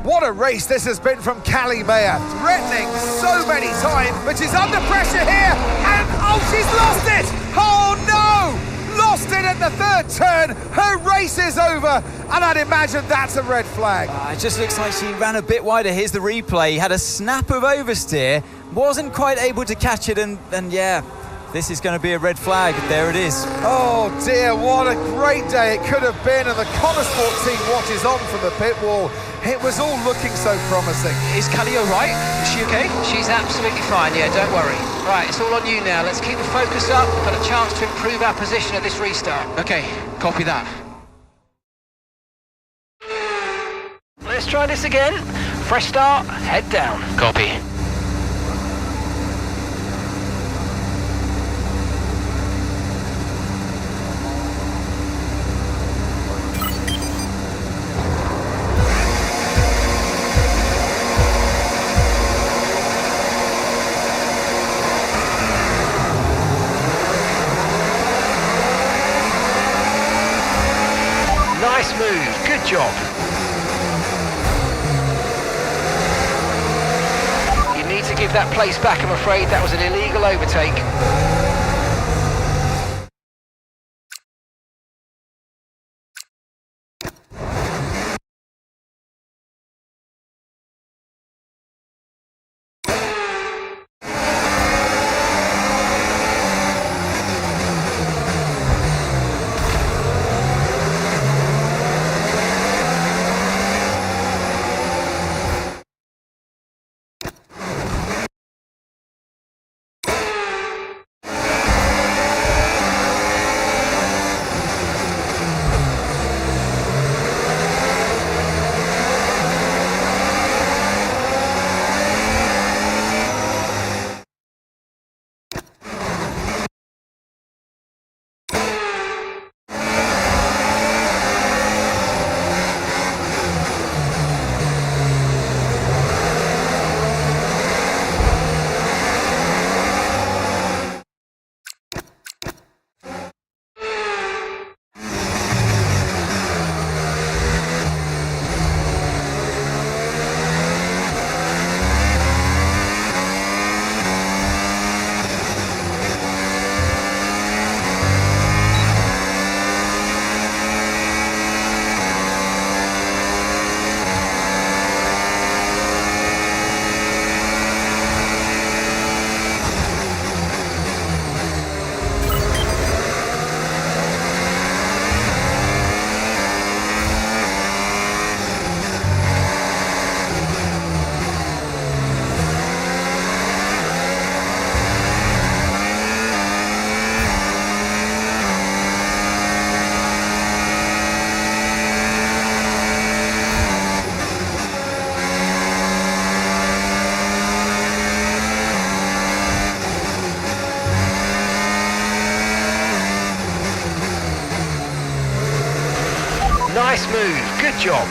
What a race this has been from Callie Mayer, threatening so many times, but she's under pressure here, and oh, she's lost it! Oh no! Lost it at the third turn, her race is over, and I'd imagine that's a red flag. It just looks like she ran a bit wider. Here's the replay, had a snap of oversteer, wasn't quite able to catch it, and yeah, this is going to be a red flag. There it is. Oh dear, what a great day it could have been, and the Connosport team watches on from the pit wall. It was all looking so promising. Is Callie all right? Is she okay? She's absolutely fine, yeah, don't worry. Right, it's all on you now. Let's keep the focus up. We've got a chance to improve our position at this restart. Okay, copy that. Let's try this again. Fresh start, head down. Copy. Nice move, good job. You need to give that place back, I'm afraid. That was an illegal overtake. Nice move. Good job.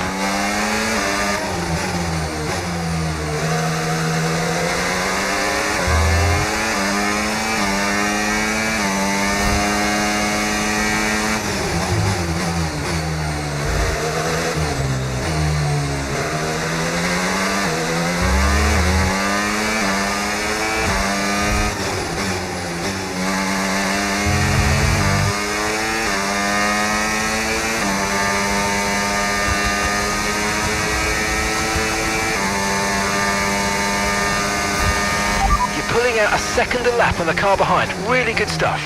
Pulling out a second a lap on the car behind. Really good stuff.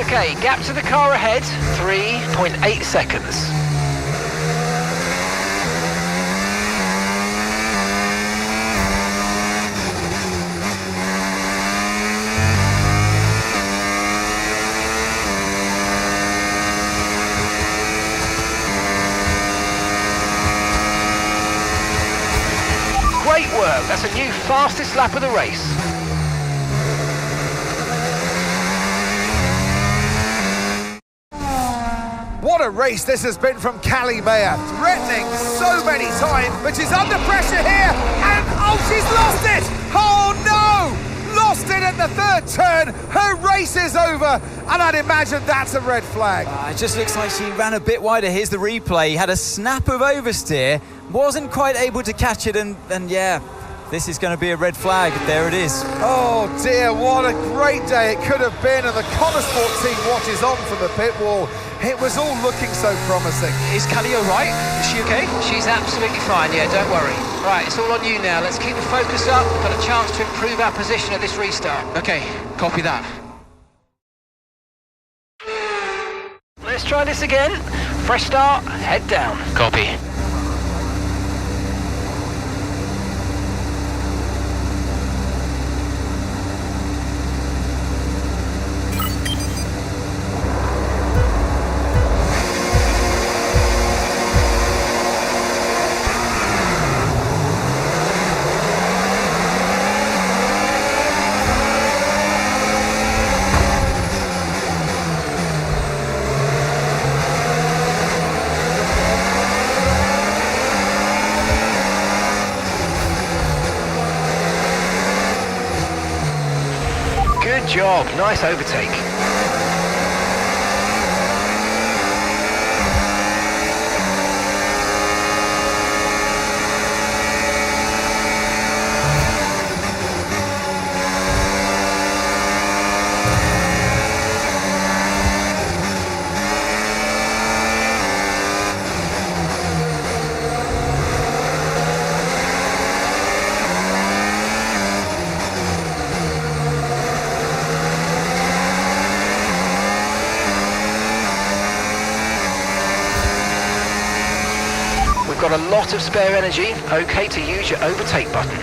Okay, gap to the car ahead, 3.8 seconds. Great work, that's a new fastest lap of the race. What a race this has been from Callie Mayer, threatening so many times, but she's under pressure here, and oh, she's lost it! Oh no! Lost it at the third turn, her race is over, and I'd imagine that's a red flag. It just looks like she ran a bit wider. Here's the replay, had a snap of oversteer, wasn't quite able to catch it, and yeah, this is going to be a red flag. There it is. Oh dear, what a great day it could have been, and the Connosport team watches on from the pit wall. It was all looking so promising. Is Callie all right? Is she okay? She's absolutely fine, yeah, don't worry. Right, it's all on you now. Let's keep the focus up. We've got a chance to improve our position at this restart. Okay, copy that. Let's try this again. Fresh start, head down. Copy. Good job, nice overtake. Got a lot of spare energy, okay to use your overtake button.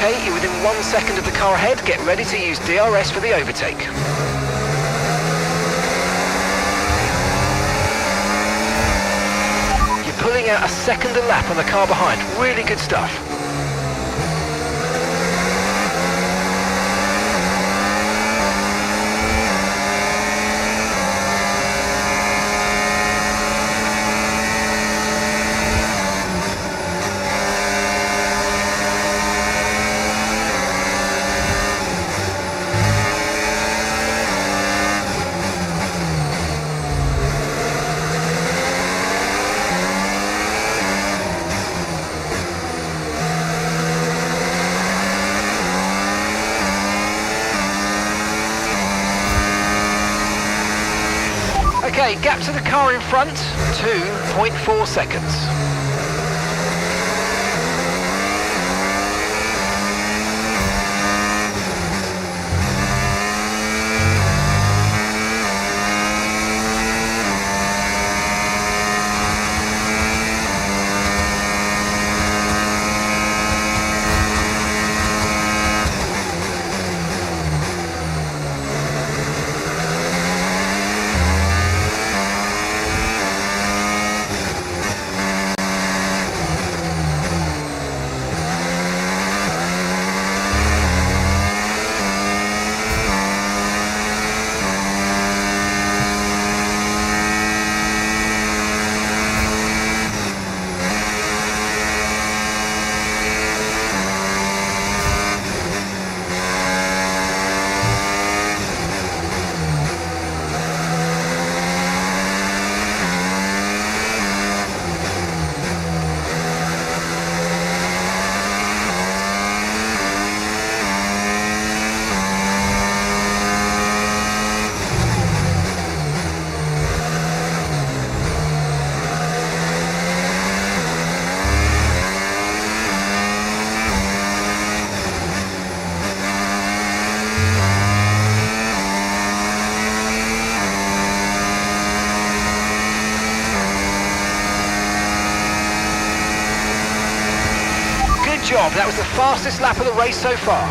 Okay, you're within 1 second of the car ahead. Get ready to use DRS for the overtake. You're pulling out a second a lap on the car behind. Really good stuff. Okay, gap to the car in front, 2.4 seconds. Good job, that was the fastest lap of the race so far.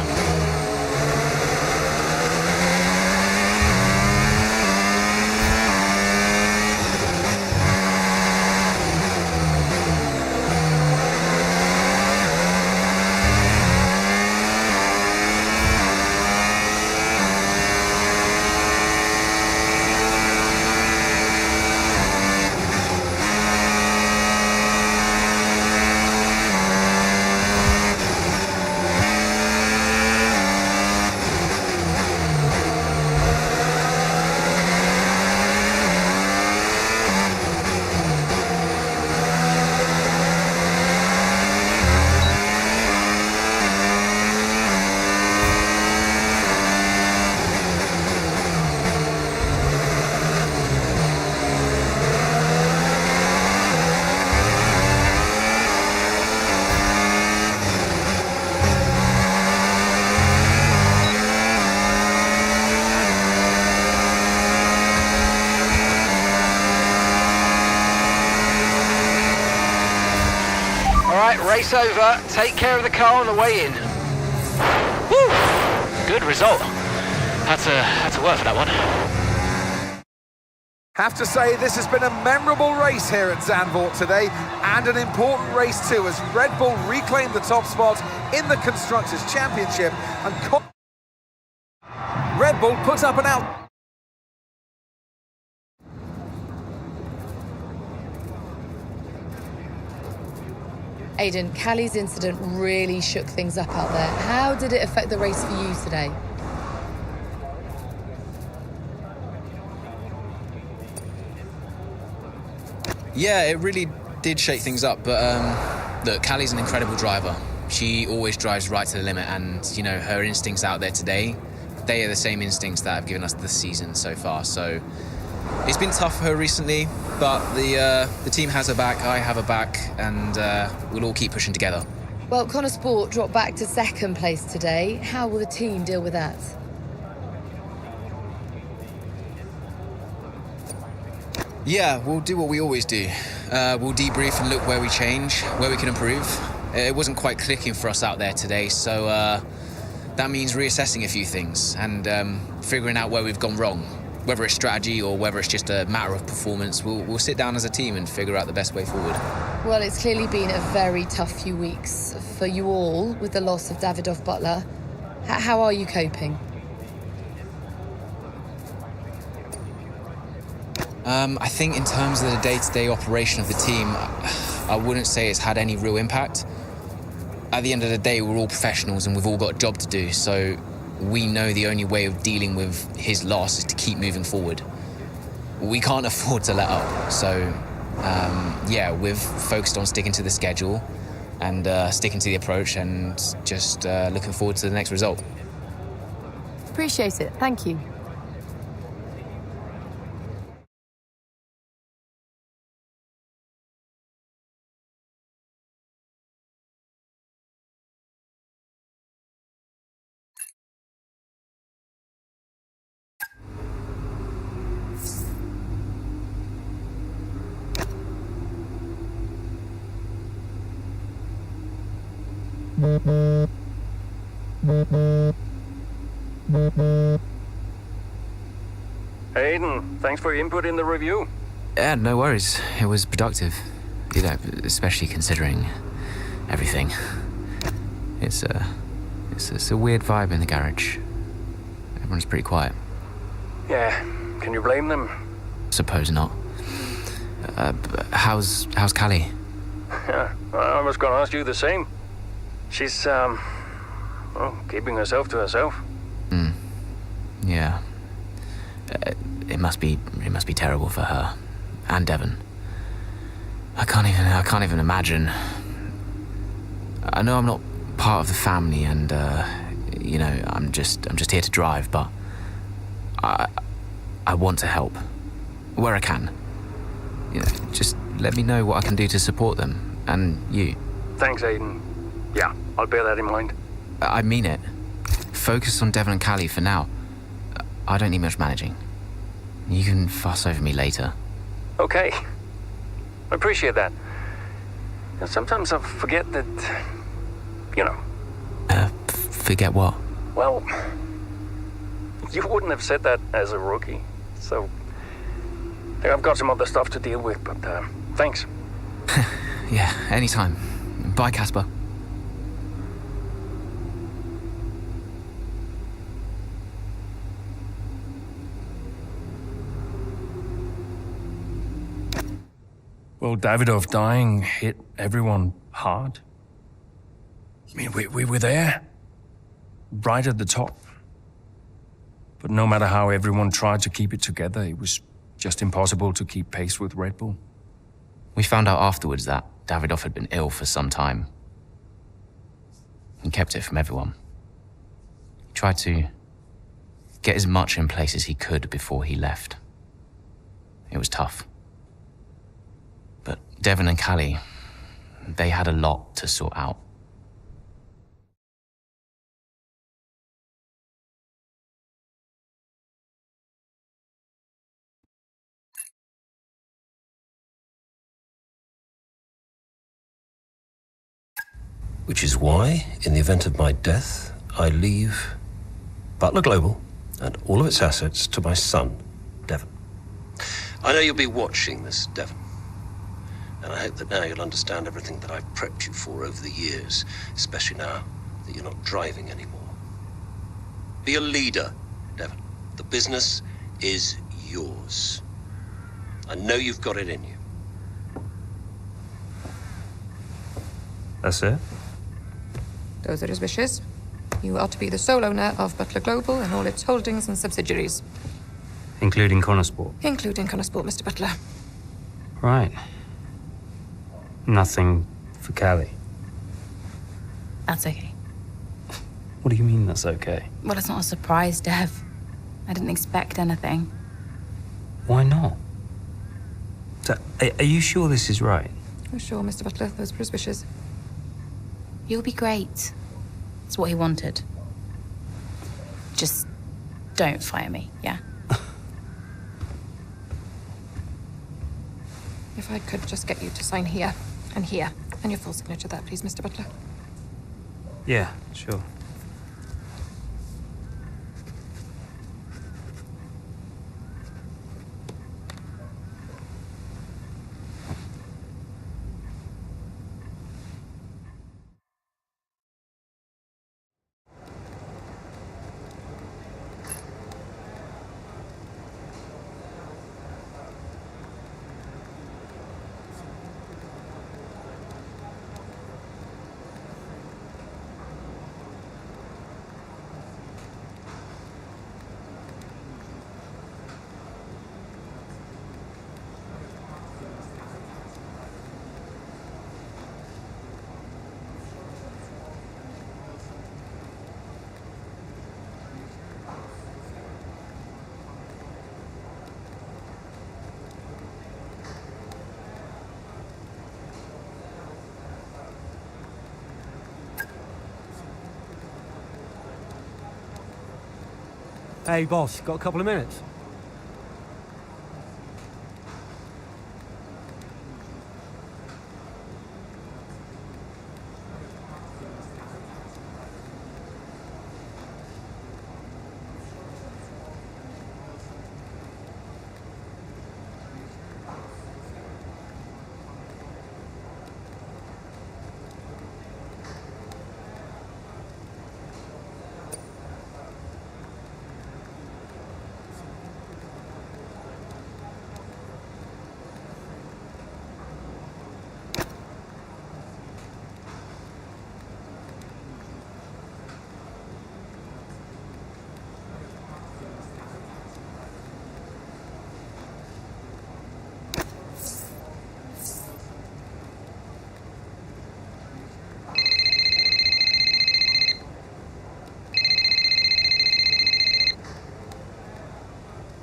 Race over. Take care of the car on the way in. Woo! Good result. Had to work for that one. Have to say, this has been a memorable race here at Zandvoort today, and an important race too, as Red Bull reclaimed the top spot in the Constructors' Championship, and Red Bull puts up an out. Aidan, Callie's incident really shook things up out there. How did it affect the race for you today? Yeah, it really did shake things up, but look, Callie's an incredible driver. She always drives right to the limit, and, you know, her instincts out there today, they are the same instincts that have given us the season so far. So it's been tough for her recently, but the team has her back, I have her back, and we'll all keep pushing together. Well, Connor Sport dropped back to second place today. How will the team deal with that? Yeah, we'll do what we always do. We'll debrief and look where we change, where we can improve. It wasn't quite clicking for us out there today, so that means reassessing a few things and figuring out where we've gone wrong. Whether it's strategy or whether it's just a matter of performance, we'll sit down as a team and figure out the best way forward. Well, it's clearly been a very tough few weeks for you all with the loss of Davidoff Butler. How are you coping? I think in terms of the day-to-day operation of the team, I wouldn't say it's had any real impact. At the end of the day, we're all professionals and we've all got a job to do, so we know the only way of dealing with his loss is to keep moving forward. We can't afford to let up, so yeah, we've focused on sticking to the schedule and sticking to the approach and just looking forward to the next result. Appreciate it. Thank you. Aiden, thanks for your input in the review. Yeah, no worries. It was productive. You know, especially considering everything. It's a weird vibe in the garage. Everyone's pretty quiet. Yeah, can you blame them? Suppose not. How's Callie? Yeah, I was going to ask you the same. She's, well, keeping herself to herself. Yeah. It must be terrible for her and Devon. I can't even imagine. I know I'm not part of the family, and you know, I'm just here to drive, but I want to help where I can. You know, just let me know what I can do to support them and you. Thanks, Aiden. Yeah, I'll bear that in mind. I mean it. Focus on Devon and Callie for now. I don't need much managing. You can fuss over me later. Okay. I appreciate that. And sometimes I forget that, you know. Forget what? Well, you wouldn't have said that as a rookie. So, I think I've got some other stuff to deal with, but thanks. Yeah, anytime. Bye, Casper. Well, Davidoff dying hit everyone hard. I mean, we were there, right at the top. But no matter how everyone tried to keep it together, it was just impossible to keep pace with Red Bull. We found out afterwards that Davidoff had been ill for some time. He kept it from everyone. He tried to get as much in place as he could before he left. It was tough. But Devon and Callie, they had a lot to sort out. Which is why, in the event of my death, I leave Butler Global and all of its assets to my son, Devon. I know you'll be watching this, Devon. And I hope that now you'll understand everything that I've prepped you for over the years, especially now that you're not driving anymore. Be a leader, Devon. The business is yours. I know you've got it in you. That's it? Those are his wishes. You are to be the sole owner of Butler Global and all its holdings and subsidiaries. Including Connorsport? Including Connorsport, Mr. Butler. Right. Nothing for Callie? That's okay. What do you mean that's okay? Well, it's not a surprise, Dev. I didn't expect anything. Why not? So, are you sure this is right? Oh, sure, Mr. Butler. Those were his wishes. You'll be great. It's what he wanted. Just don't fire me, yeah? If I could just get you to sign here and here. And your full signature there, please, Mr. Butler. Yeah, sure. Hey, boss, got a couple of minutes?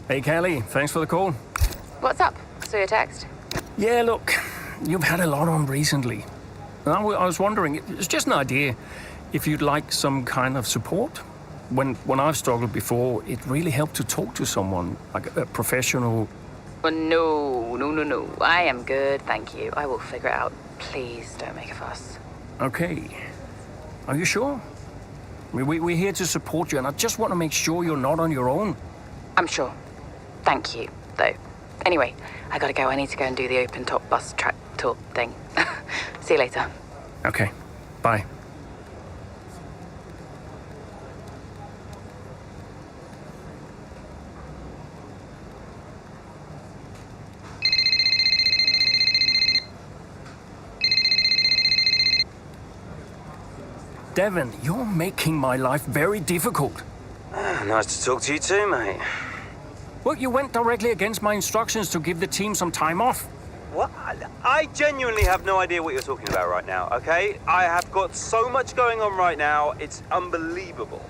Hey, Callie, thanks for the call. What's up? Saw your text. Yeah, look, you've had a lot on recently. And I was wondering, it's just an idea, if you'd like some kind of support. When I've struggled before, it really helped to talk to someone, like a professional. Oh, no. I am good, thank you. I will figure it out. Please don't make a fuss. Okay. Are you sure? We're here to support you, and I just want to make sure you're not on your own. I'm sure. Thank you, though. Anyway, I gotta go. I need to go and do the open-top bus track tour thing. See you later. Okay. Bye. Devon, you're making my life very difficult. Nice to talk to you too, mate. Well, you went directly against my instructions to give the team some time off. What? I genuinely have no idea what you're talking about right now, okay? I have got so much going on right now, it's unbelievable.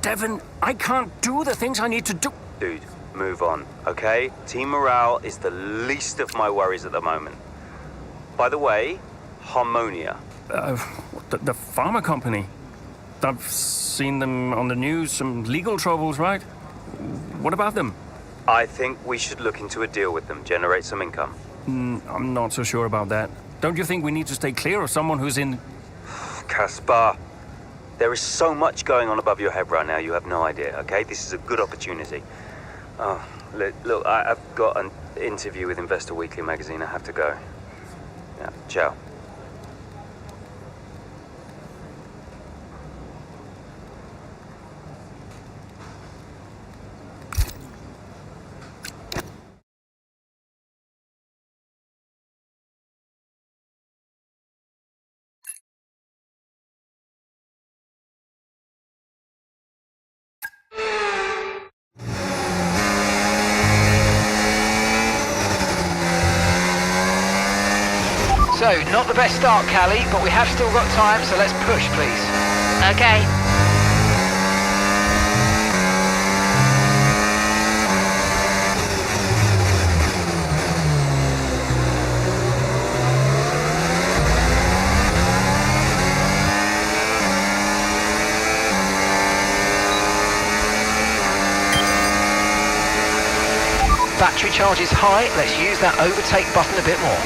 Devon, I can't do the things I need to do. Dude, move on, okay? Team morale is the least of my worries at the moment. By the way, Harmonia. The pharma company. I've seen them on the news, some legal troubles, right? What about them? I think we should look into a deal with them, generate some income. I'm not so sure about that. Don't you think we need to stay clear of someone who's in... Caspar, there is so much going on above your head right now, you have no idea, okay? This is a good opportunity. Oh, look, I've got an interview with Investor Weekly magazine. I have to go. Yeah, ciao. So, not the best start, Callie, but we have still got time, so let's push, please. Okay. Battery charge is high, let's use that overtake button a bit more.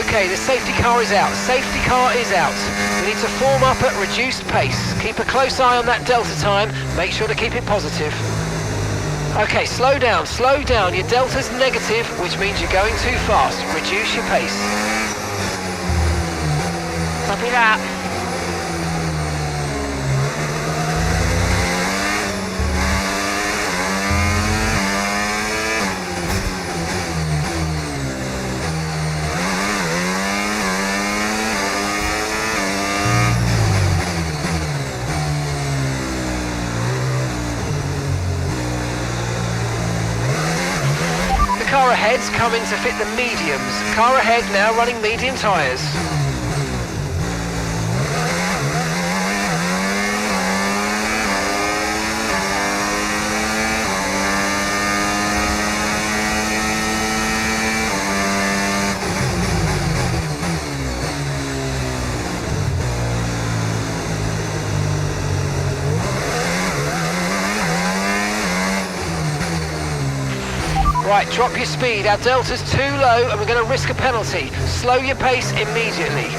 Okay, the safety car is out. Safety car is out. We need to form up at reduced pace. Keep a close eye on that delta time. Make sure to keep it positive. Okay, slow down, slow down. Your delta's negative, which means you're going too fast. Reduce your pace. Copy that. Car ahead's coming to fit the mediums. Car ahead now running medium tyres. Right, drop your speed. Our delta's too low and we're going to risk a penalty. Slow your pace immediately.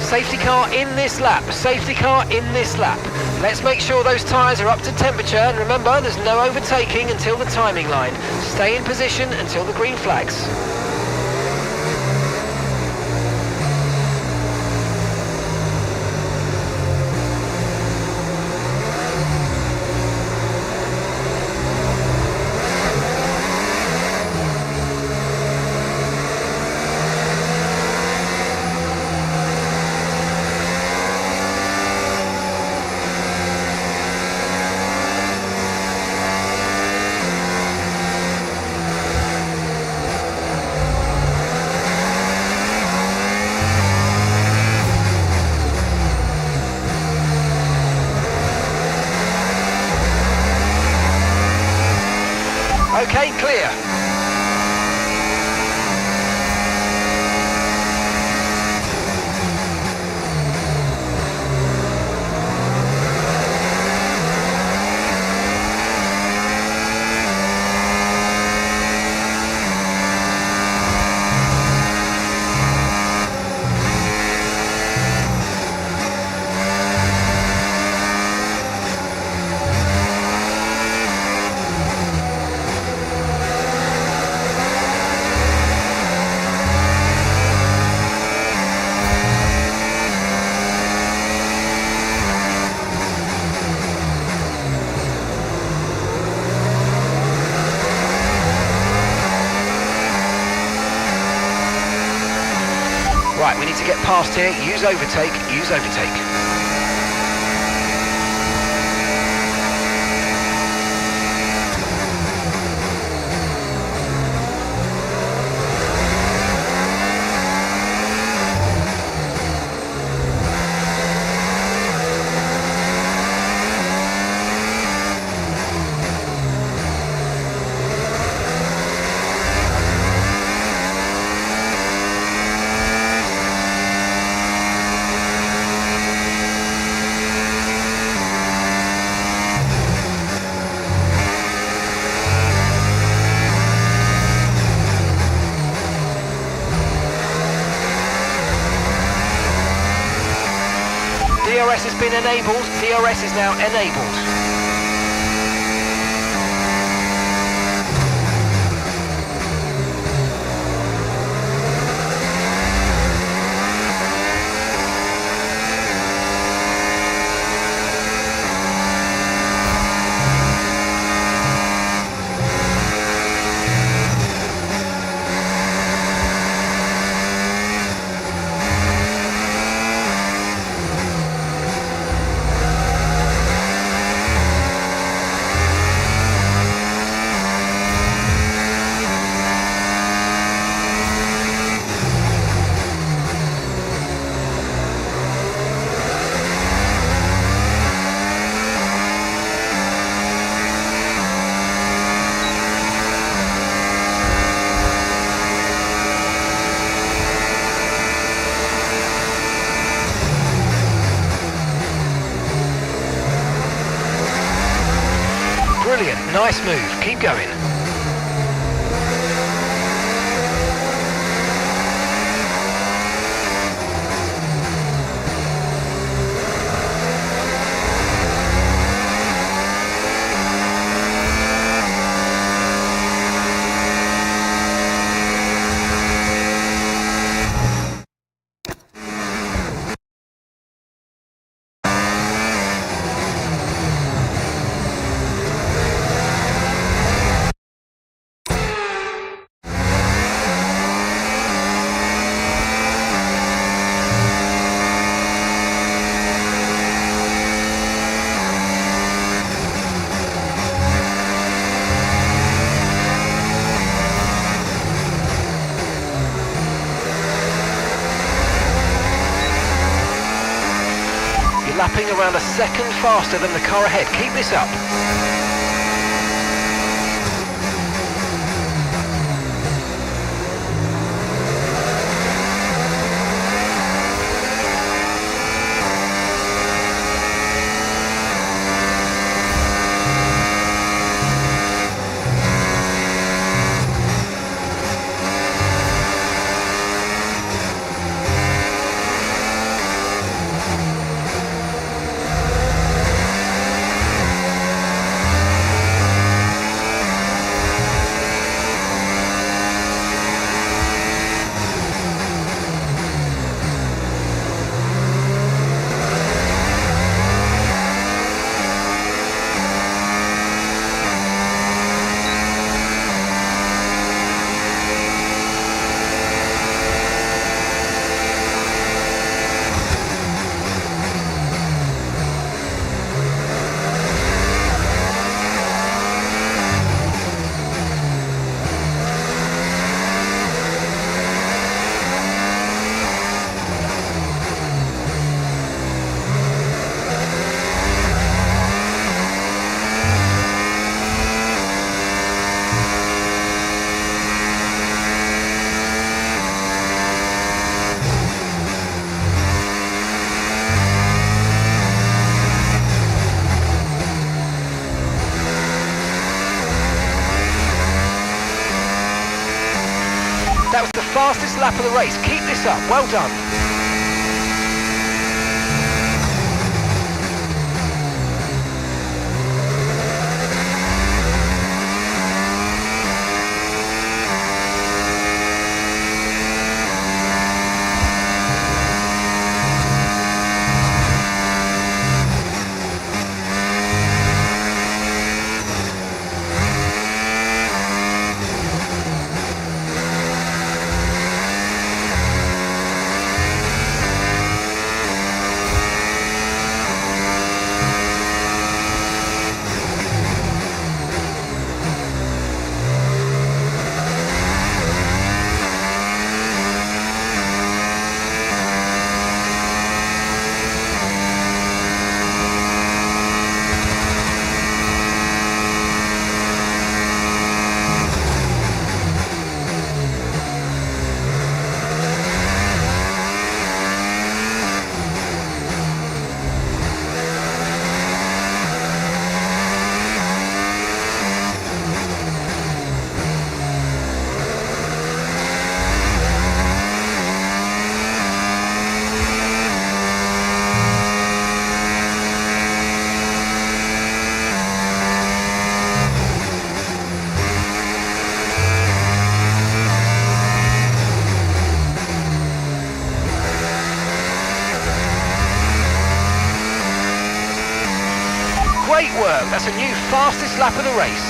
Safety car in this lap. Safety car in this lap. Let's make sure those tyres are up to temperature, and remember, there's no overtaking until the timing line. Stay in position until the green flags. Okay, clear. Right, we need to get past here. Use overtake, use overtake. DRS has been enabled. DRS is now enabled. Brilliant, nice move, keep going. Lapping around a second faster than the car ahead. Keep this up. That was the fastest lap of the race. Keep this up. Well done. Great work. That's a new fastest lap of the race.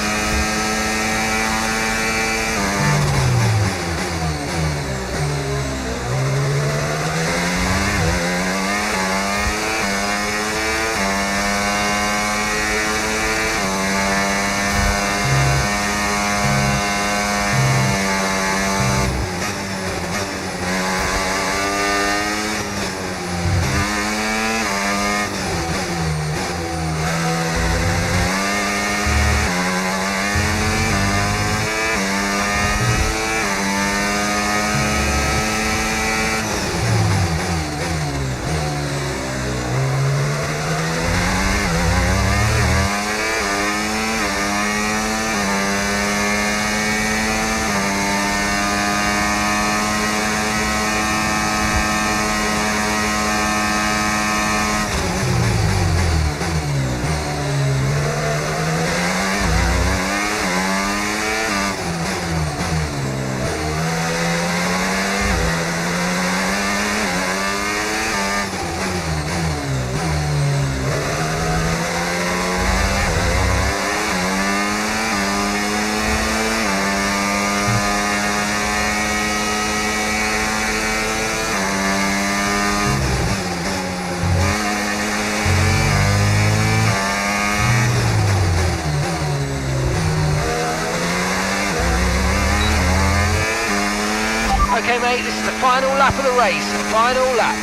Okay, mate, this is the final lap of the race. Final lap.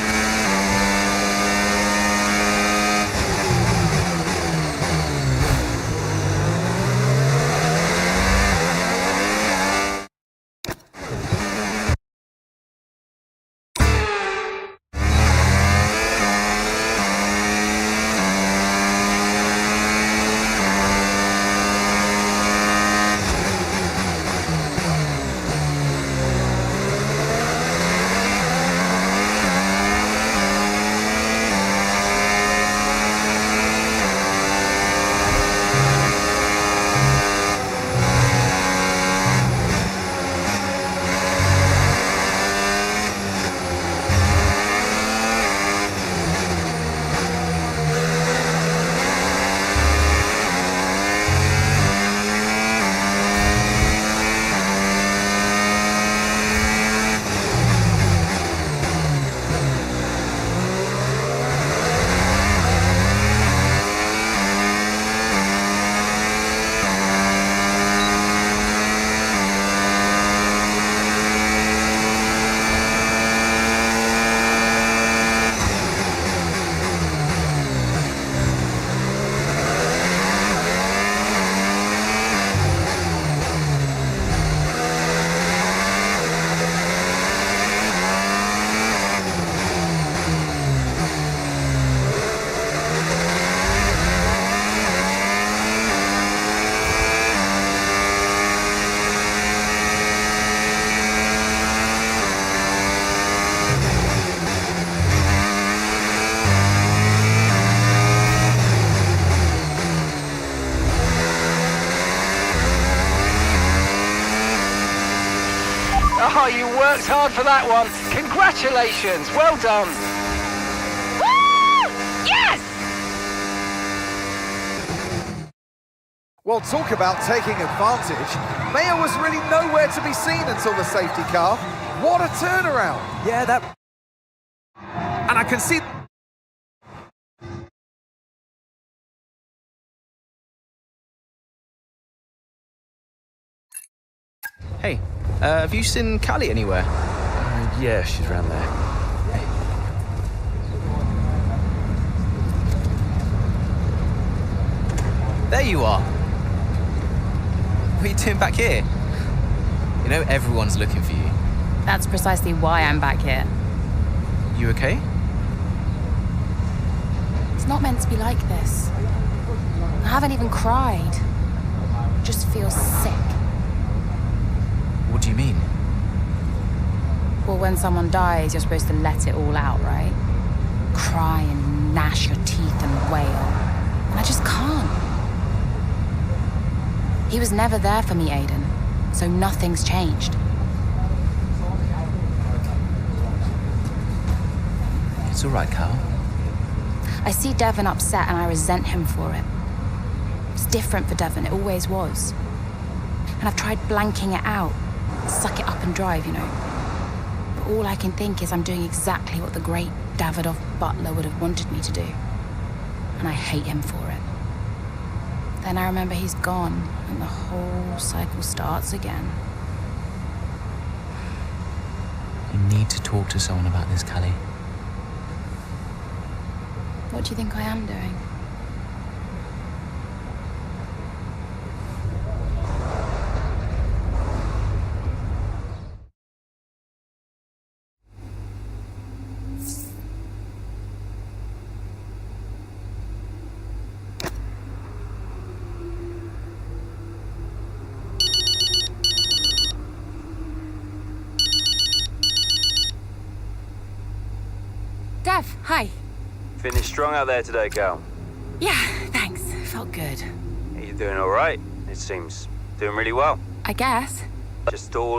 Oh, you worked hard for that one. Congratulations. Well done. Woo! Yes! Well, talk about taking advantage. Mayer was really nowhere to be seen until the safety car. What a turnaround. Yeah, that... And I can see... Hey, have you seen Callie anywhere? Yeah, she's around there. There you are. What are you doing back here? You know everyone's looking for you. That's precisely why I'm back here. You okay? It's not meant to be like this. I haven't even cried. Just feel sick. What do you mean? Well, when someone dies, you're supposed to let it all out, right? Cry and gnash your teeth and wail. And I just can't. He was never there for me, Aiden. So nothing's changed. It's all right, Carl. I see Devon upset and I resent him for it. different for Devon, it always was. And I've tried blanking it out, suck it up and drive, you know. But all I can think is I'm doing exactly what the great Davidoff Butler would have wanted me to do. And I hate him for it. Then I remember he's gone, and the whole cycle starts again. You need to talk to someone about this, Callie. What do you think I am doing? Dev, hi. Finished strong out there today, Cal. Yeah, thanks. Felt good. Are you doing all right? It seems doing really well. I guess. Just all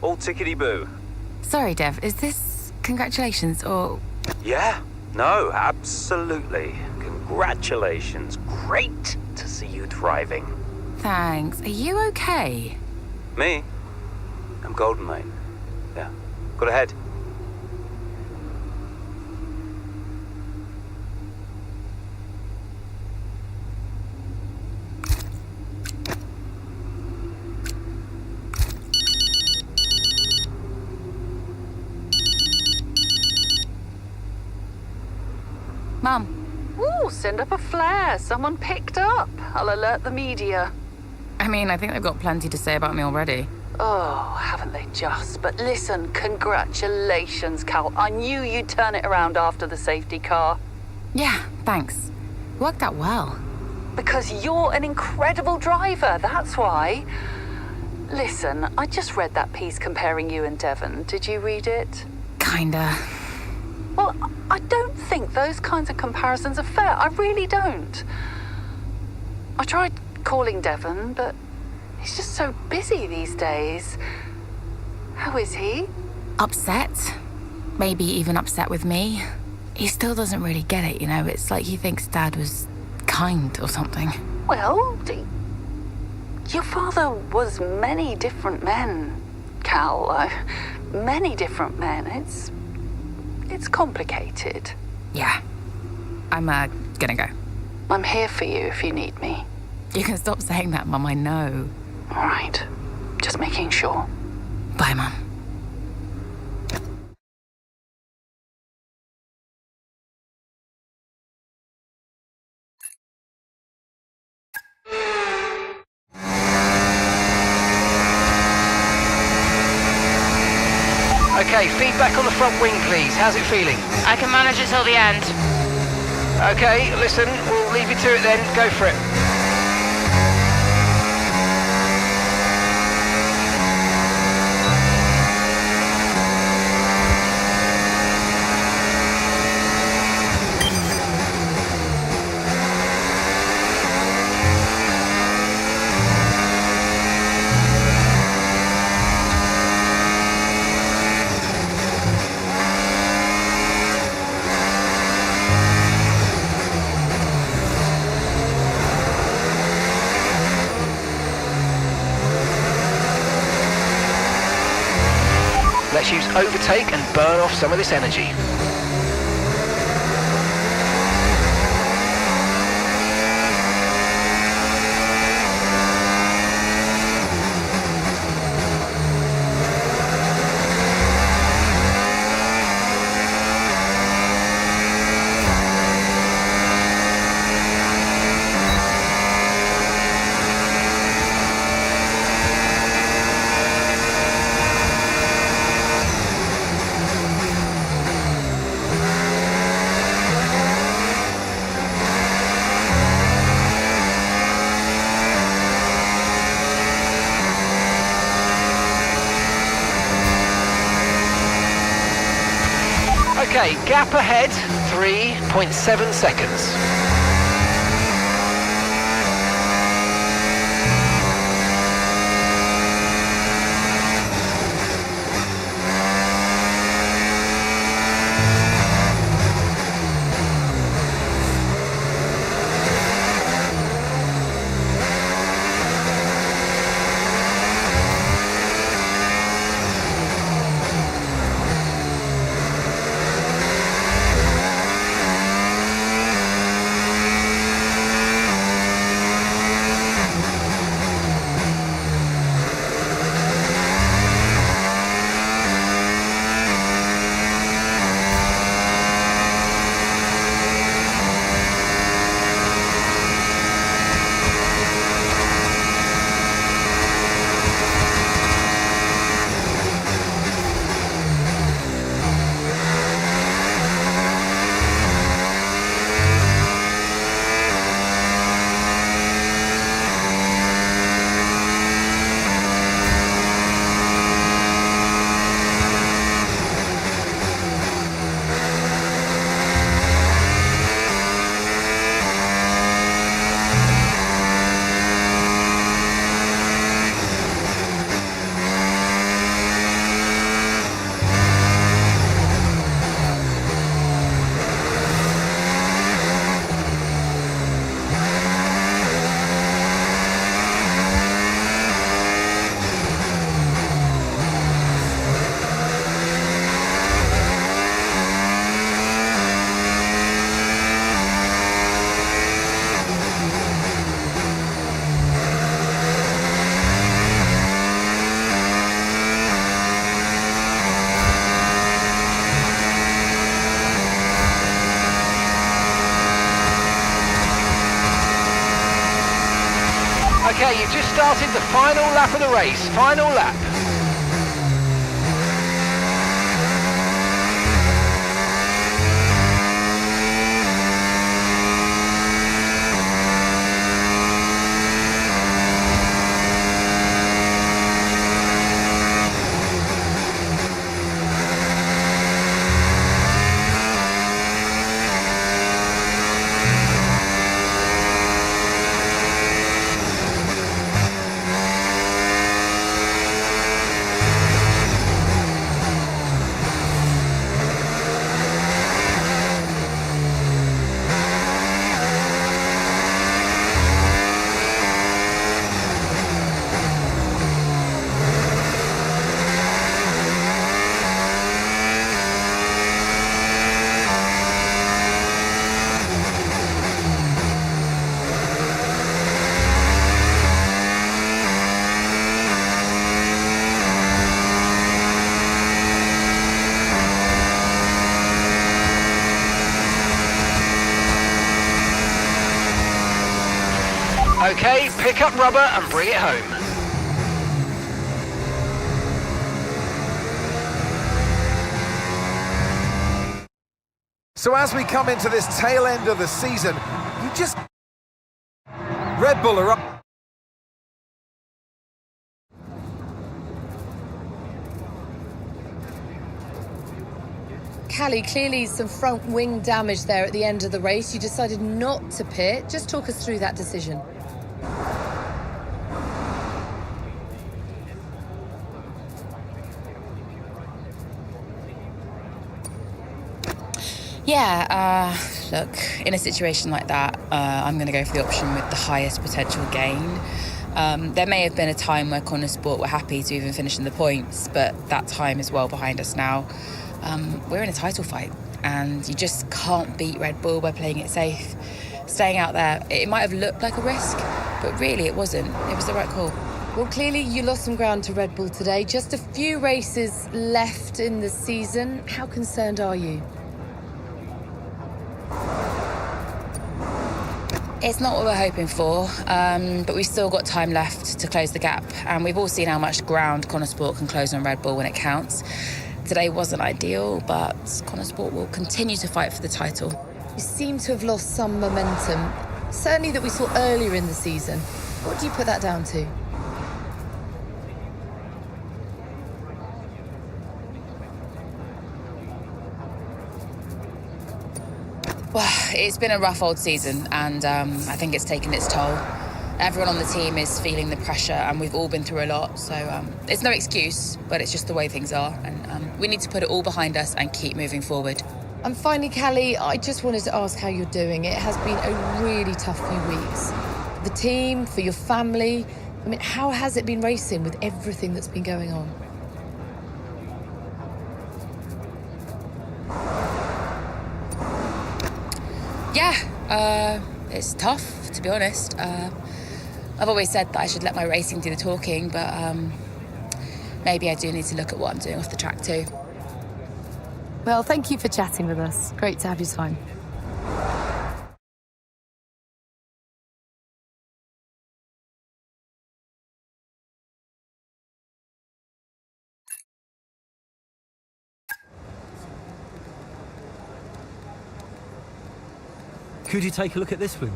tickety-boo. Sorry, Dev, is this congratulations or... Yeah, no, absolutely. Congratulations. Great to see you thriving. Thanks. Are you okay? Me? I'm golden, mate. Yeah. Got ahead. Mum. Ooh, send up a flare. Someone picked up. I'll alert the media. I mean, I think they've got plenty to say about me already. Oh, haven't they just? But listen, congratulations, Cal. I knew you'd turn it around after the safety car. Yeah, thanks. Worked out well. Because you're an incredible driver, that's why. Listen, I just read that piece comparing you and Devon. Did you read it? Kinda. Well, I don't think those kinds of comparisons are fair. I really don't. I tried calling Devon, but he's just so busy these days. How is he? Upset. Maybe even upset with me. He still doesn't really get it, you know? It's like he thinks Dad was kind or something. Well, your father was many different men, Cal. Many different men. It's complicated. Yeah. I'm, gonna go. I'm here for you if you need me. You can stop saying that, Mum, I know. All right. Just making sure. Bye, Mum. Okay, feedback on the front wing, please. How's it feeling? I can manage it till the end. Okay, listen, we'll leave you to it then. Go for it. Let's use overtake and burn off some of this energy. Okay, gap ahead, 3.7 seconds. Okay, you've just started the final lap of the race. Final lap. Okay, pick up rubber and bring it home. So as we come into this tail end of the season, you just... Red Bull are up. Callie, clearly some front wing damage there at the end of the race. You decided not to pit. Just talk us through that decision. Yeah, look, in a situation like that, I'm going to go for the option with the highest potential gain. There may have been a time where Connor Sport were happy to even finish in the points, but that time is well behind us now. We're in a title fight, and you just can't beat Red Bull by playing it safe. Staying out there, it might have looked like a risk, but really it wasn't. It was the right call. Well, clearly you lost some ground to Red Bull today. Just a few races left in the season. How concerned are you? It's not what we're hoping for, but we've still got time left to close the gap, and we've all seen how much ground Connor Sport can close on Red Bull when it counts. Today wasn't ideal, but Connor Sport will continue to fight for the title. You seem to have lost some momentum, certainly that we saw earlier in the season. What do you put that down to? Well, it's been a rough old season, and I think it's taken its toll. Everyone on the team is feeling the pressure, and we've all been through a lot, so it's no excuse, but it's just the way things are, and we need to put it all behind us and keep moving forward. And finally, Callie, I just wanted to ask how you're doing. It has been a really tough few weeks. For the team, for your family. I mean, how has it been racing with everything that's been going on? Yeah, it's tough, to be honest. I've always said that I should let my racing do the talking, but maybe I do need to look at what I'm doing off the track too. Well, thank you for chatting with us. Great to have your time. Could you take a look at this, please?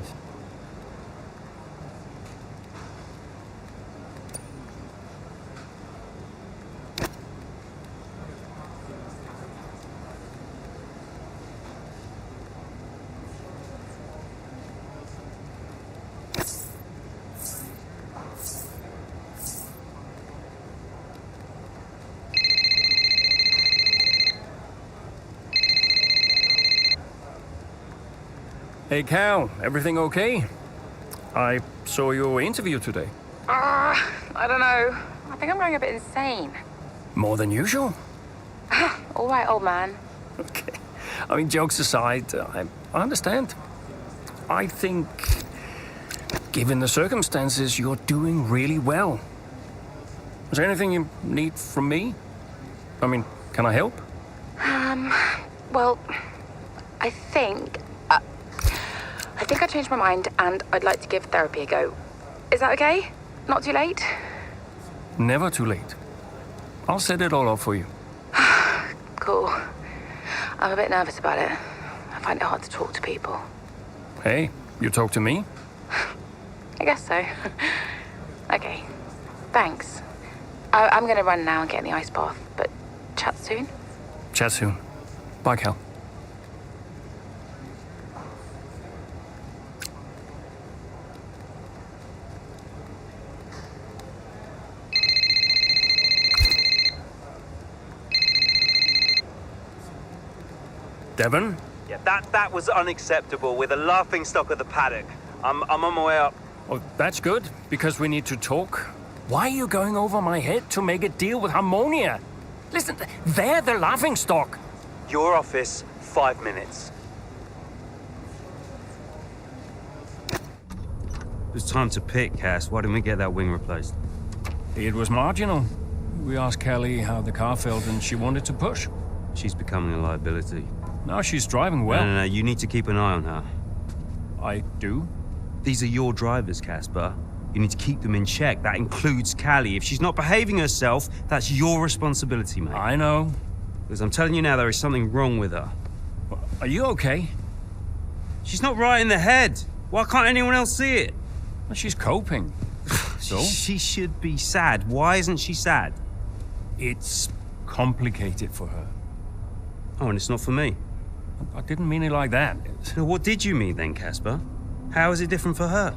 Hey Cal, everything okay? I saw your interview today. I don't know. I think I'm going a bit insane. More than usual? All right, old man. Okay. I mean, jokes aside, I understand. I think, given the circumstances, you're doing really well. Is there anything you need from me? I mean, can I help? Well, I think I changed my mind, and I'd like to give therapy a go. Is that okay? Not too late? Never too late. I'll set it all up for you. Cool. I'm a bit nervous about it. I find it hard to talk to people. Hey, you talk to me? I guess so. Okay. Thanks. I'm gonna run now and get in the ice bath, but chat soon? Chat soon. Bye, Cal. Devon? Yeah, that was unacceptable. We're the laughing stock of the paddock. I'm on my way up. Oh, that's good, because we need to talk. Why are you going over my head to make a deal with Harmonia? Listen, they're the laughing stock. Your office, 5 minutes. It was time to pick, Cass. Why didn't we get that wing replaced? It was marginal. We asked Callie how the car felt and she wanted to push. She's becoming a liability. Now she's driving well. No, you need to keep an eye on her. I do? These are your drivers, Casper. You need to keep them in check. That includes Callie. If she's not behaving herself, that's your responsibility, mate. I know. Because I'm telling you now, there is something wrong with her. Are you okay? She's not right in the head. Why can't anyone else see it? Well, she's coping. So? She should be sad. Why isn't she sad? It's complicated for her. Oh, and it's not for me. I didn't mean it like that. So what did you mean then, Casper? How is it different for her?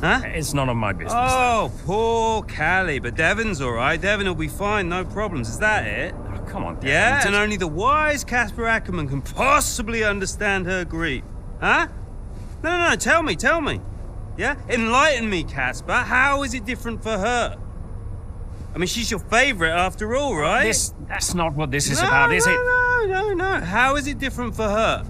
Huh? It's none of my business. Oh, poor Callie. But Devon's all right. Devon will be fine, no problems. Is that it? Oh, come on, Devon. Yeah, and only the wise Casper Ackerman can possibly understand her grief. Huh? No, tell me. Yeah? Enlighten me, Casper. How is it different for her? I mean, she's your favorite after all, right? That's not what this is about, is it? No. How is it different for her?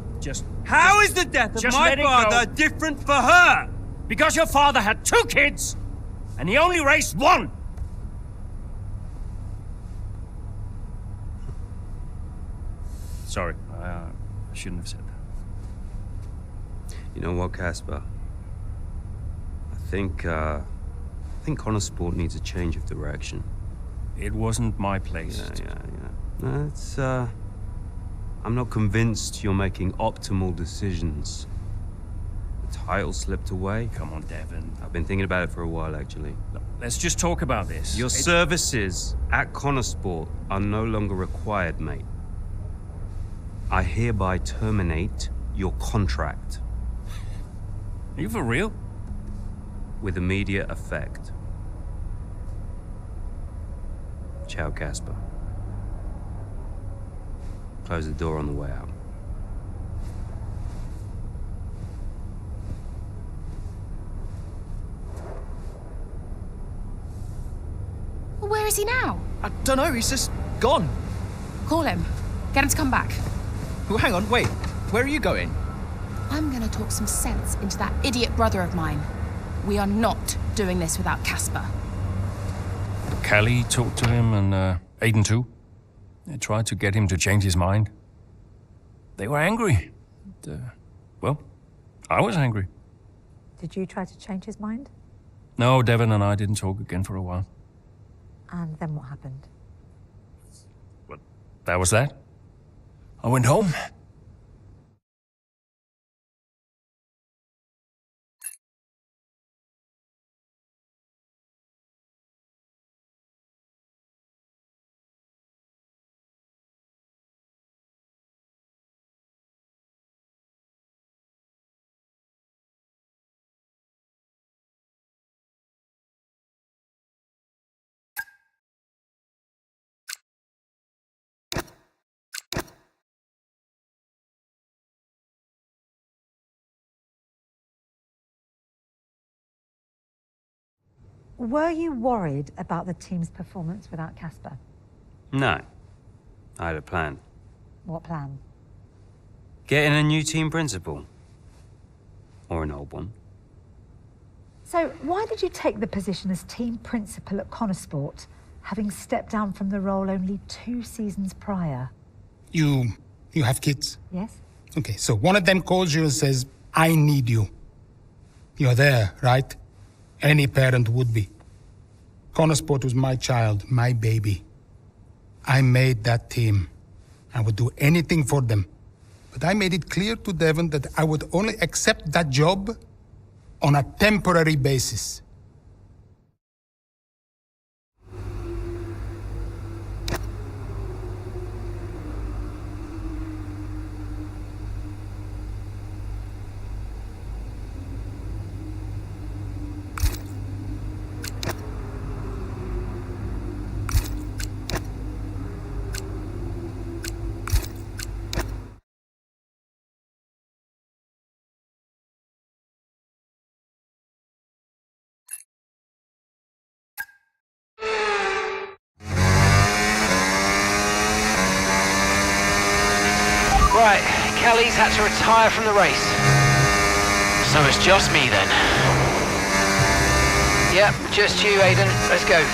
How is the death of my father different for her? Because your father had 2 kids, and he only raised 1. Sorry, I shouldn't have said that. You know what, Casper? I think Connor Sport needs a change of direction. It wasn't my place. Yeah. No, it's, I'm not convinced you're making optimal decisions. The title slipped away. Come on, Devon. I've been thinking about it for a while, actually. Look, let's just talk about this. Your services at Connor Sport are no longer required, mate. I hereby terminate your contract. Are you for real? With immediate effect. Ciao, Casper. Close the door on the way out. Well, where is he now? I don't know, he's just gone. Call him. Get him to come back. Well, hang on, wait. Where are you going? I'm gonna talk some sense into that idiot brother of mine. We are not doing this without Casper. Callie talked to him and Aiden too. They tried to get him to change his mind. They were angry. Well, I was angry. Did you try to change his mind? No, Devon and I didn't talk again for a while. And then what happened? That was that. I went home. Were you worried about the team's performance without Casper? No. I had a plan. What plan? Getting a new team principal. Or an old one. So why did you take the position as team principal at Connor Sport, having stepped down from the role only 2 seasons prior? You have kids? Yes. Okay, so one of them calls you and says, I need you. You're there, right? Any parent would be. Connosport was my child, my baby. I made that team. I would do anything for them. But I made it clear to Devon that I would only accept that job on a temporary basis. Right, Kelly's had to retire from the race. So it's just me then. Yep, just you, Aidan. Let's go.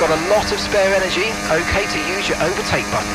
Got a lot of spare energy, okay to use your overtake button.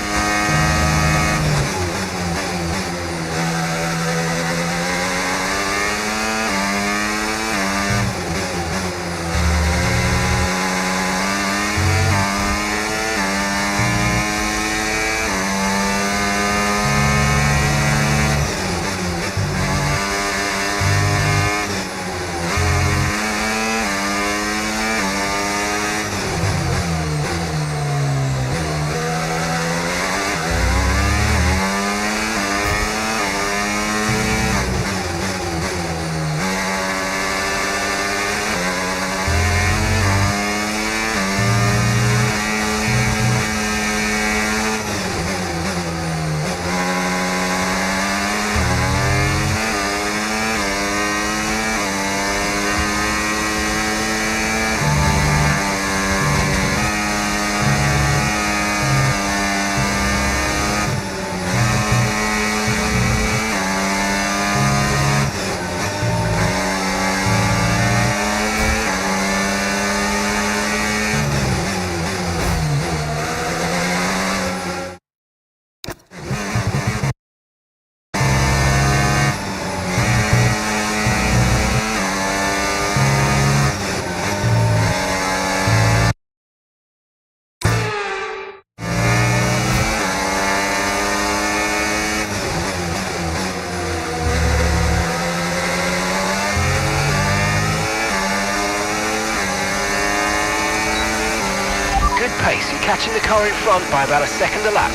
Pace, you're catching the car in front by about a second a lap.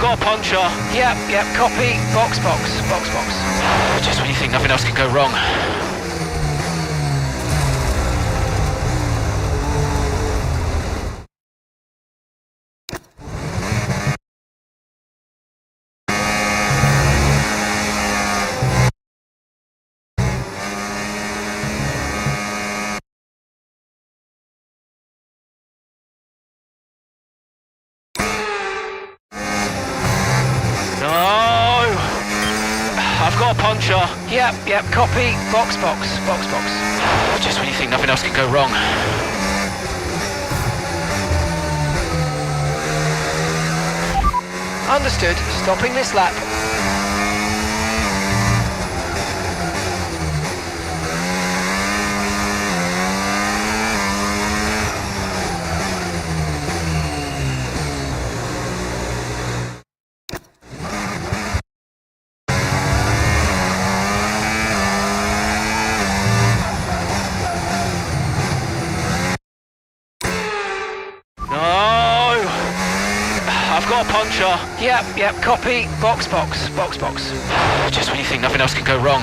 Got a puncture. Yep, copy. Box. Just when you think nothing else can go wrong. Got a puncture. Yep, copy. Box. Just when you think nothing else can go wrong. Understood. Stopping this lap. Got a puncher. Yep, copy. Box. Just when you think nothing else can go wrong.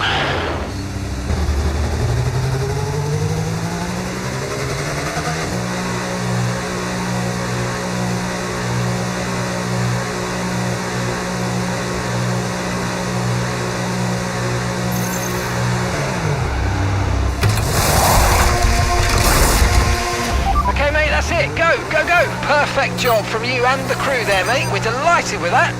Okay, mate, that's it. Go. Perfect job from you and the crew there, mate. We're delighted with that.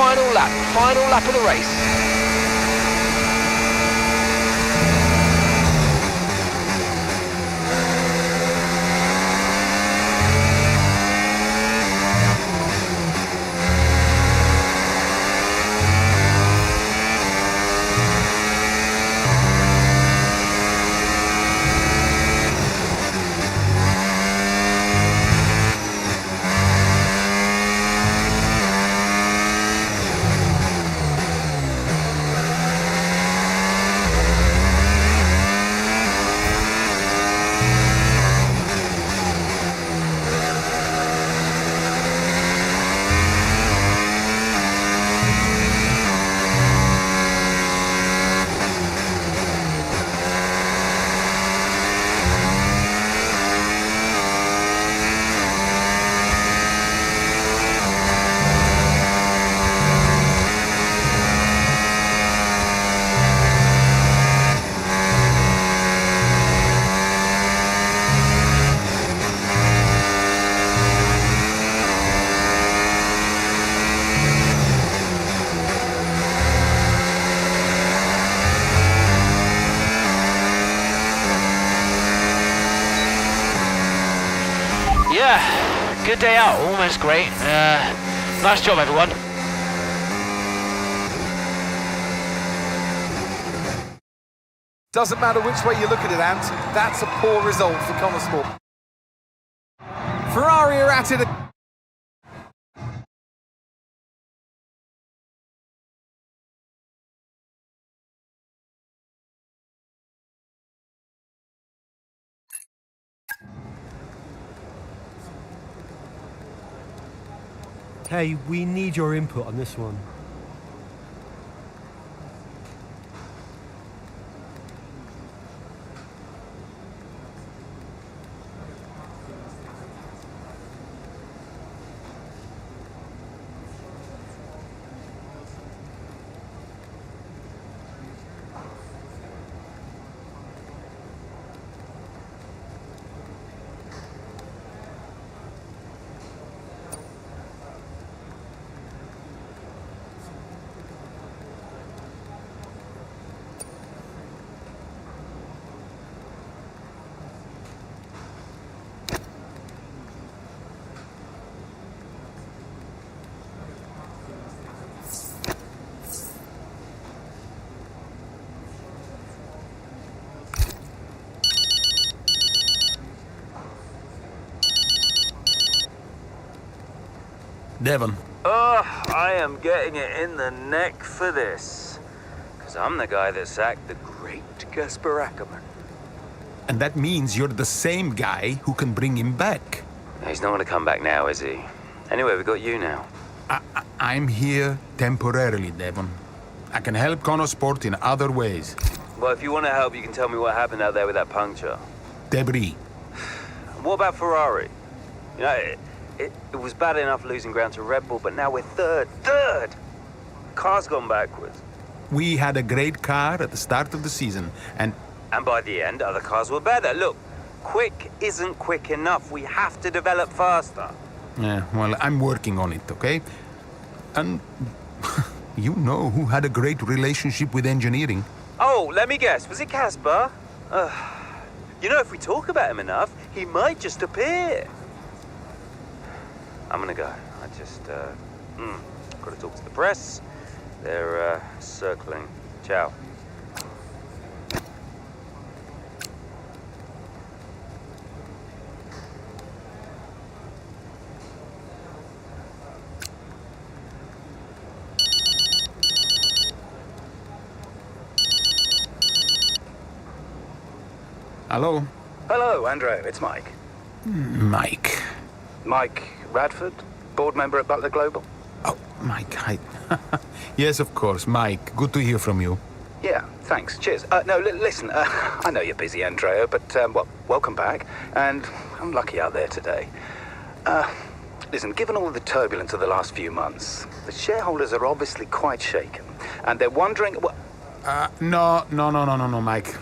final lap of the race. Yeah, good day out, almost great. Nice job, everyone. Doesn't matter which way you look at it, Ant, that's a poor result for Connor Sport. Ferrari are at it. Hey, we need your input on this one. Devon. Oh, I am getting it in the neck for this. Because I'm the guy that sacked the great Casper Ackerman. And that means you're the same guy who can bring him back. He's not going to come back now, is he? Anyway, we got you now. I'm here temporarily, Devon. I can help Connor Sport in other ways. Well, if you want to help, you can tell me what happened out there with that puncture. Debris. What about Ferrari? You know, it was bad enough losing ground to Red Bull, but now we're third. Car's gone backwards. We had a great car at the start of the season, and by the end, other cars were better. Look, quick isn't quick enough. We have to develop faster. Yeah, well, I'm working on it, okay? And you know who had a great relationship with engineering. Oh, let me guess. Was it Casper? You know, if we talk about him enough, he might just appear. I'm gonna go. I just, gotta talk to the press. They're, circling. Ciao. Hello? Hello, Andrea. It's Mike. Mike. Mike Radford, board member at Butler Global. Oh, Mike, hi. Yes, of course, Mike. Good to hear from you. Yeah, thanks. Cheers. No, listen, I know you're busy, Andrea, but, welcome back. And I'm lucky out there today. Listen, given all the turbulence of the last few months, the shareholders are obviously quite shaken. And they're wondering... No, Mike.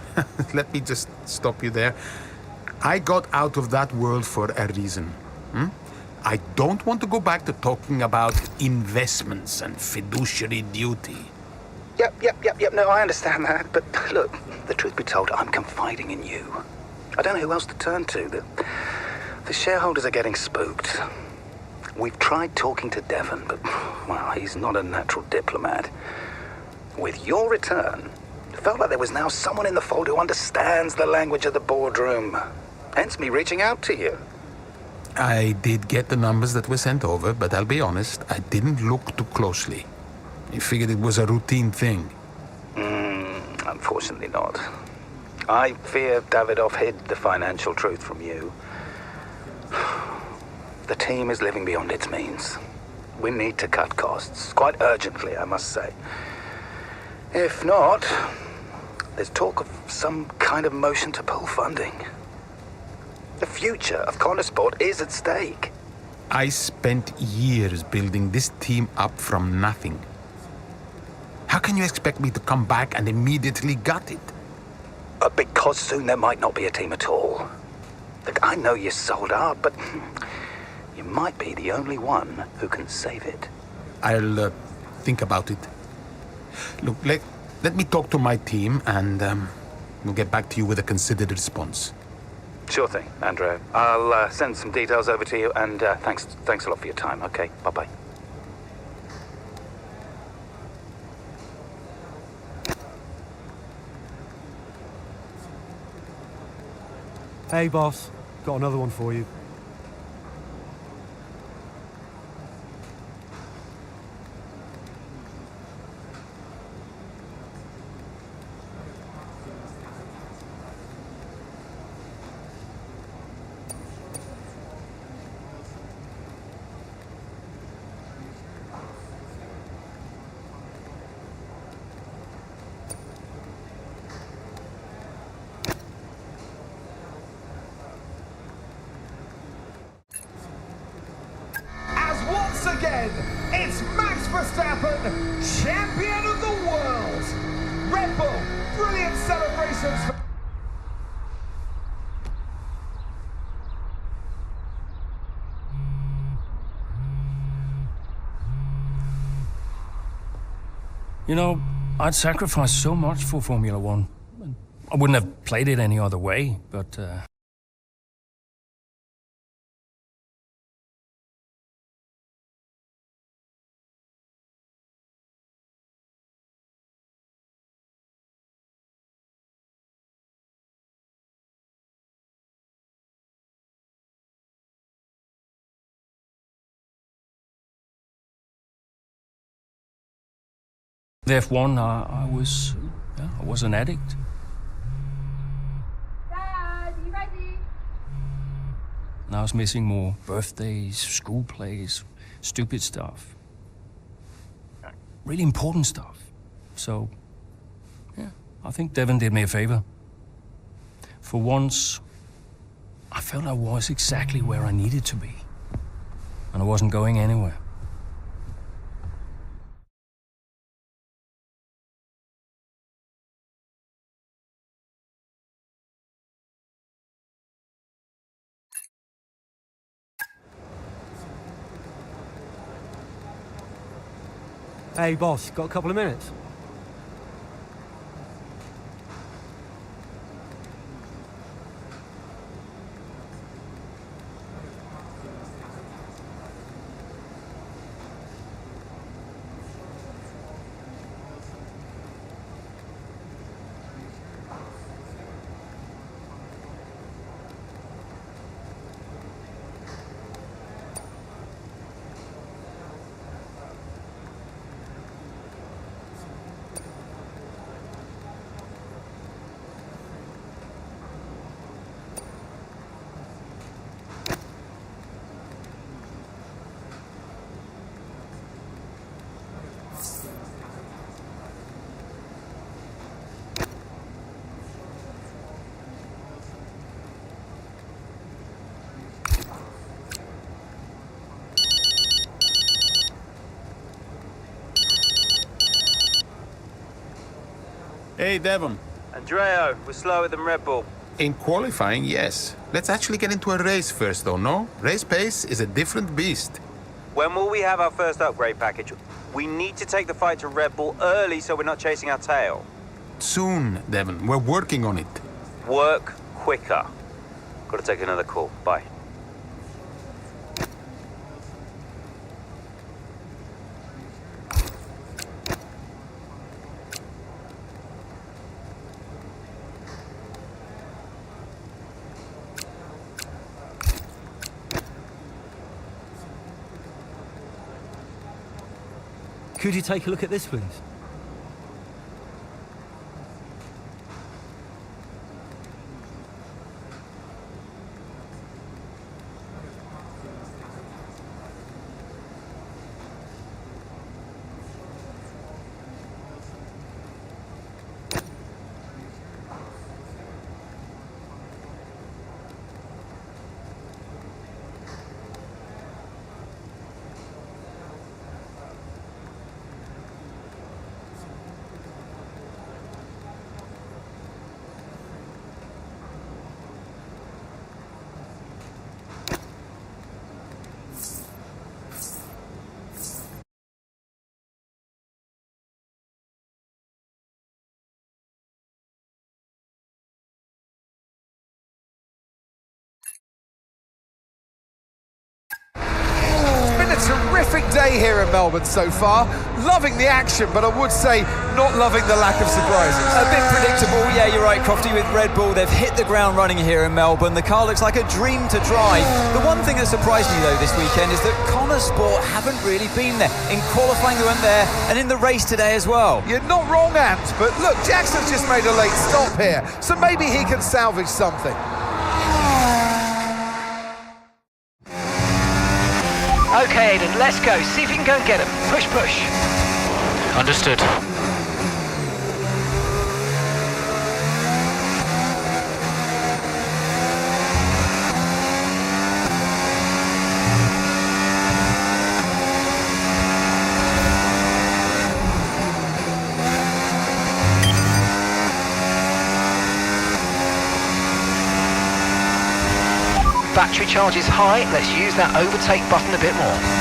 Let me just stop you there. I got out of that world for a reason. I don't want to go back to talking about investments and fiduciary duty. Yep. No, I understand that. But look, the truth be told, I'm confiding in you. I don't know who else to turn to. The shareholders are getting spooked. We've tried talking to Devon, but, well, he's not a natural diplomat. With your return, it felt like there was now someone in the fold who understands the language of the boardroom. Hence me reaching out to you. I did get the numbers that were sent over, but I'll be honest, I didn't look too closely. I figured it was a routine thing. Unfortunately not. I fear Davidoff hid the financial truth from you. The team is living beyond its means. We need to cut costs, quite urgently, I must say. If not, there's talk of some kind of motion to pull funding. The future of Connosport is at stake. I spent years building this team up from nothing. How can you expect me to come back and immediately gut it? Because soon there might not be a team at all. Look, I know you're sold out, but you might be the only one who can save it. I'll think about it. Look, let me talk to my team and we'll get back to you with a considered response. Sure thing, Andrea. I'll send some details over to you, and thanks a lot for your time. Okay, bye-bye. Hey, boss. Got another one for you. Again, it's Max Verstappen, champion of the world. Red Bull, brilliant celebrations. You know, I'd sacrificed so much for Formula One. I wouldn't have played it any other way, but the F1, I was an addict. Dad, you ready? And I was missing more birthdays, school plays, stupid stuff. Really important stuff. So, yeah, I think Devon did me a favor. For once, I felt I was exactly where I needed to be. And I wasn't going anywhere. Hey, boss. Got a couple of minutes? Hey, Devon. Andrea, we're slower than Red Bull. In qualifying, yes. Let's actually get into a race first, though, no? Race pace is a different beast. When will we have our first upgrade package? We need to take the fight to Red Bull early so we're not chasing our tail. Soon, Devon. We're working on it. Work quicker. Got to take another call. Bye. Could you take a look at this, please? Terrific day here in Melbourne so far. Loving the action, but I would say not loving the lack of surprises. A bit predictable, yeah, you're right, Crofty, with Red Bull. They've hit the ground running here in Melbourne. The car looks like a dream to drive. The one thing that surprised me, though, this weekend is that Connor Sport haven't really been there. In qualifying, they weren't there, and in the race today as well. You're not wrong, Ant, but look, Jackson's just made a late stop here, so maybe he can salvage something. Okay, Aiden, let's go. See if you can go and get him. Push, push. Understood. Battery charge is high. Let's use that overtake button a bit more.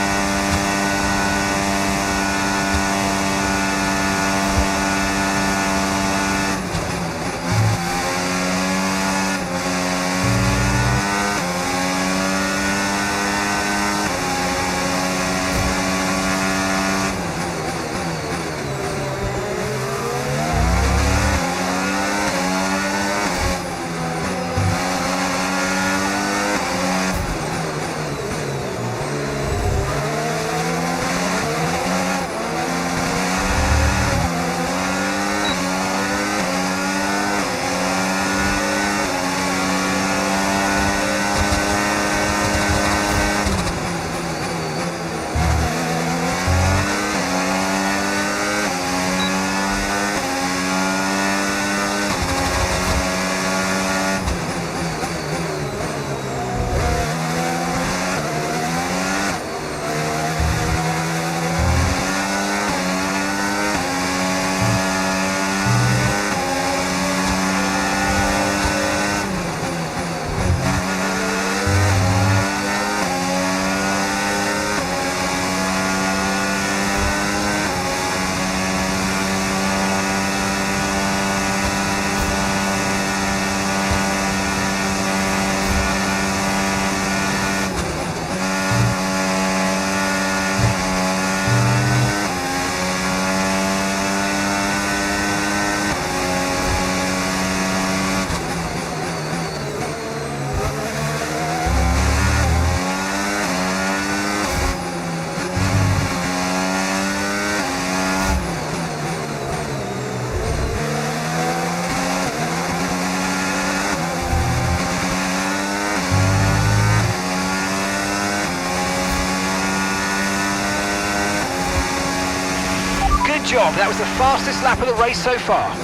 Good job, that was the fastest lap of the race so far.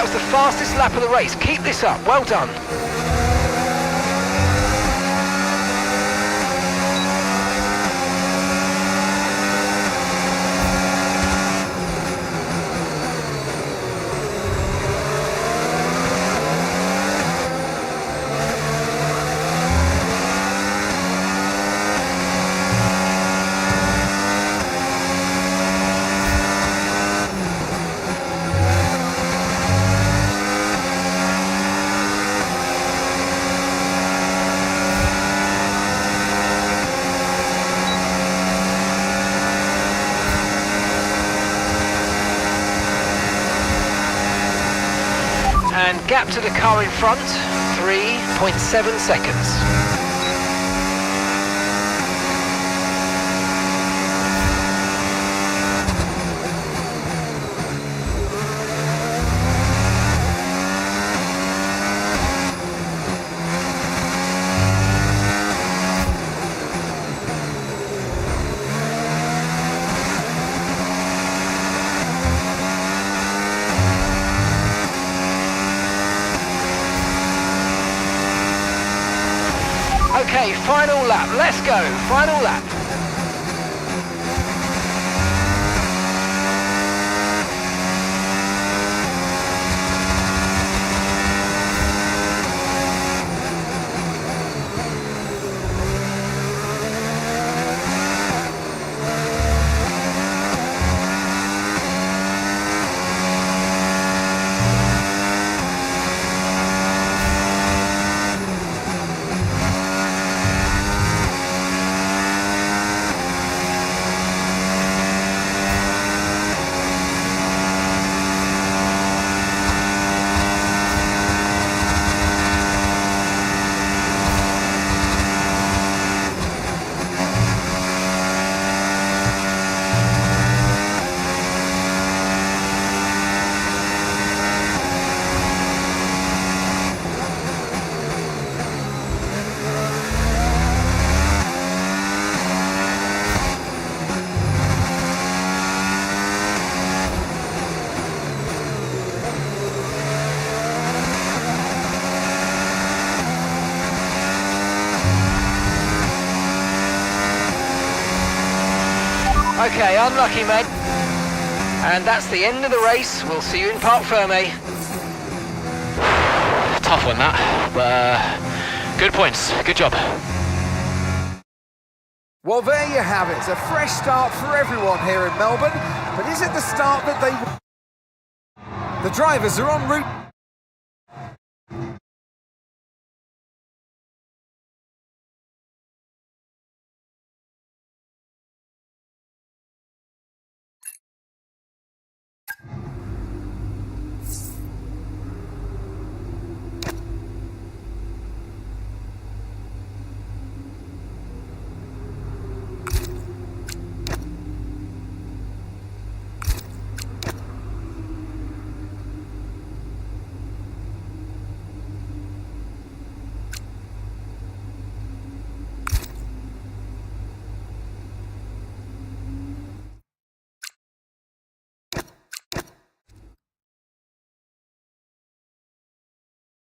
was the fastest lap of the race. Keep this up. Well done. And gap to the car in front, 3.7 seconds. Okay, final lap. Let's go. Final lap. Okay, unlucky, mate. And that's the end of the race. We'll see you in Parc Fermé. Tough one, that. But good points. Good job. Well, there you have it. A fresh start for everyone here in Melbourne. But is it the start that they... The drivers are en route...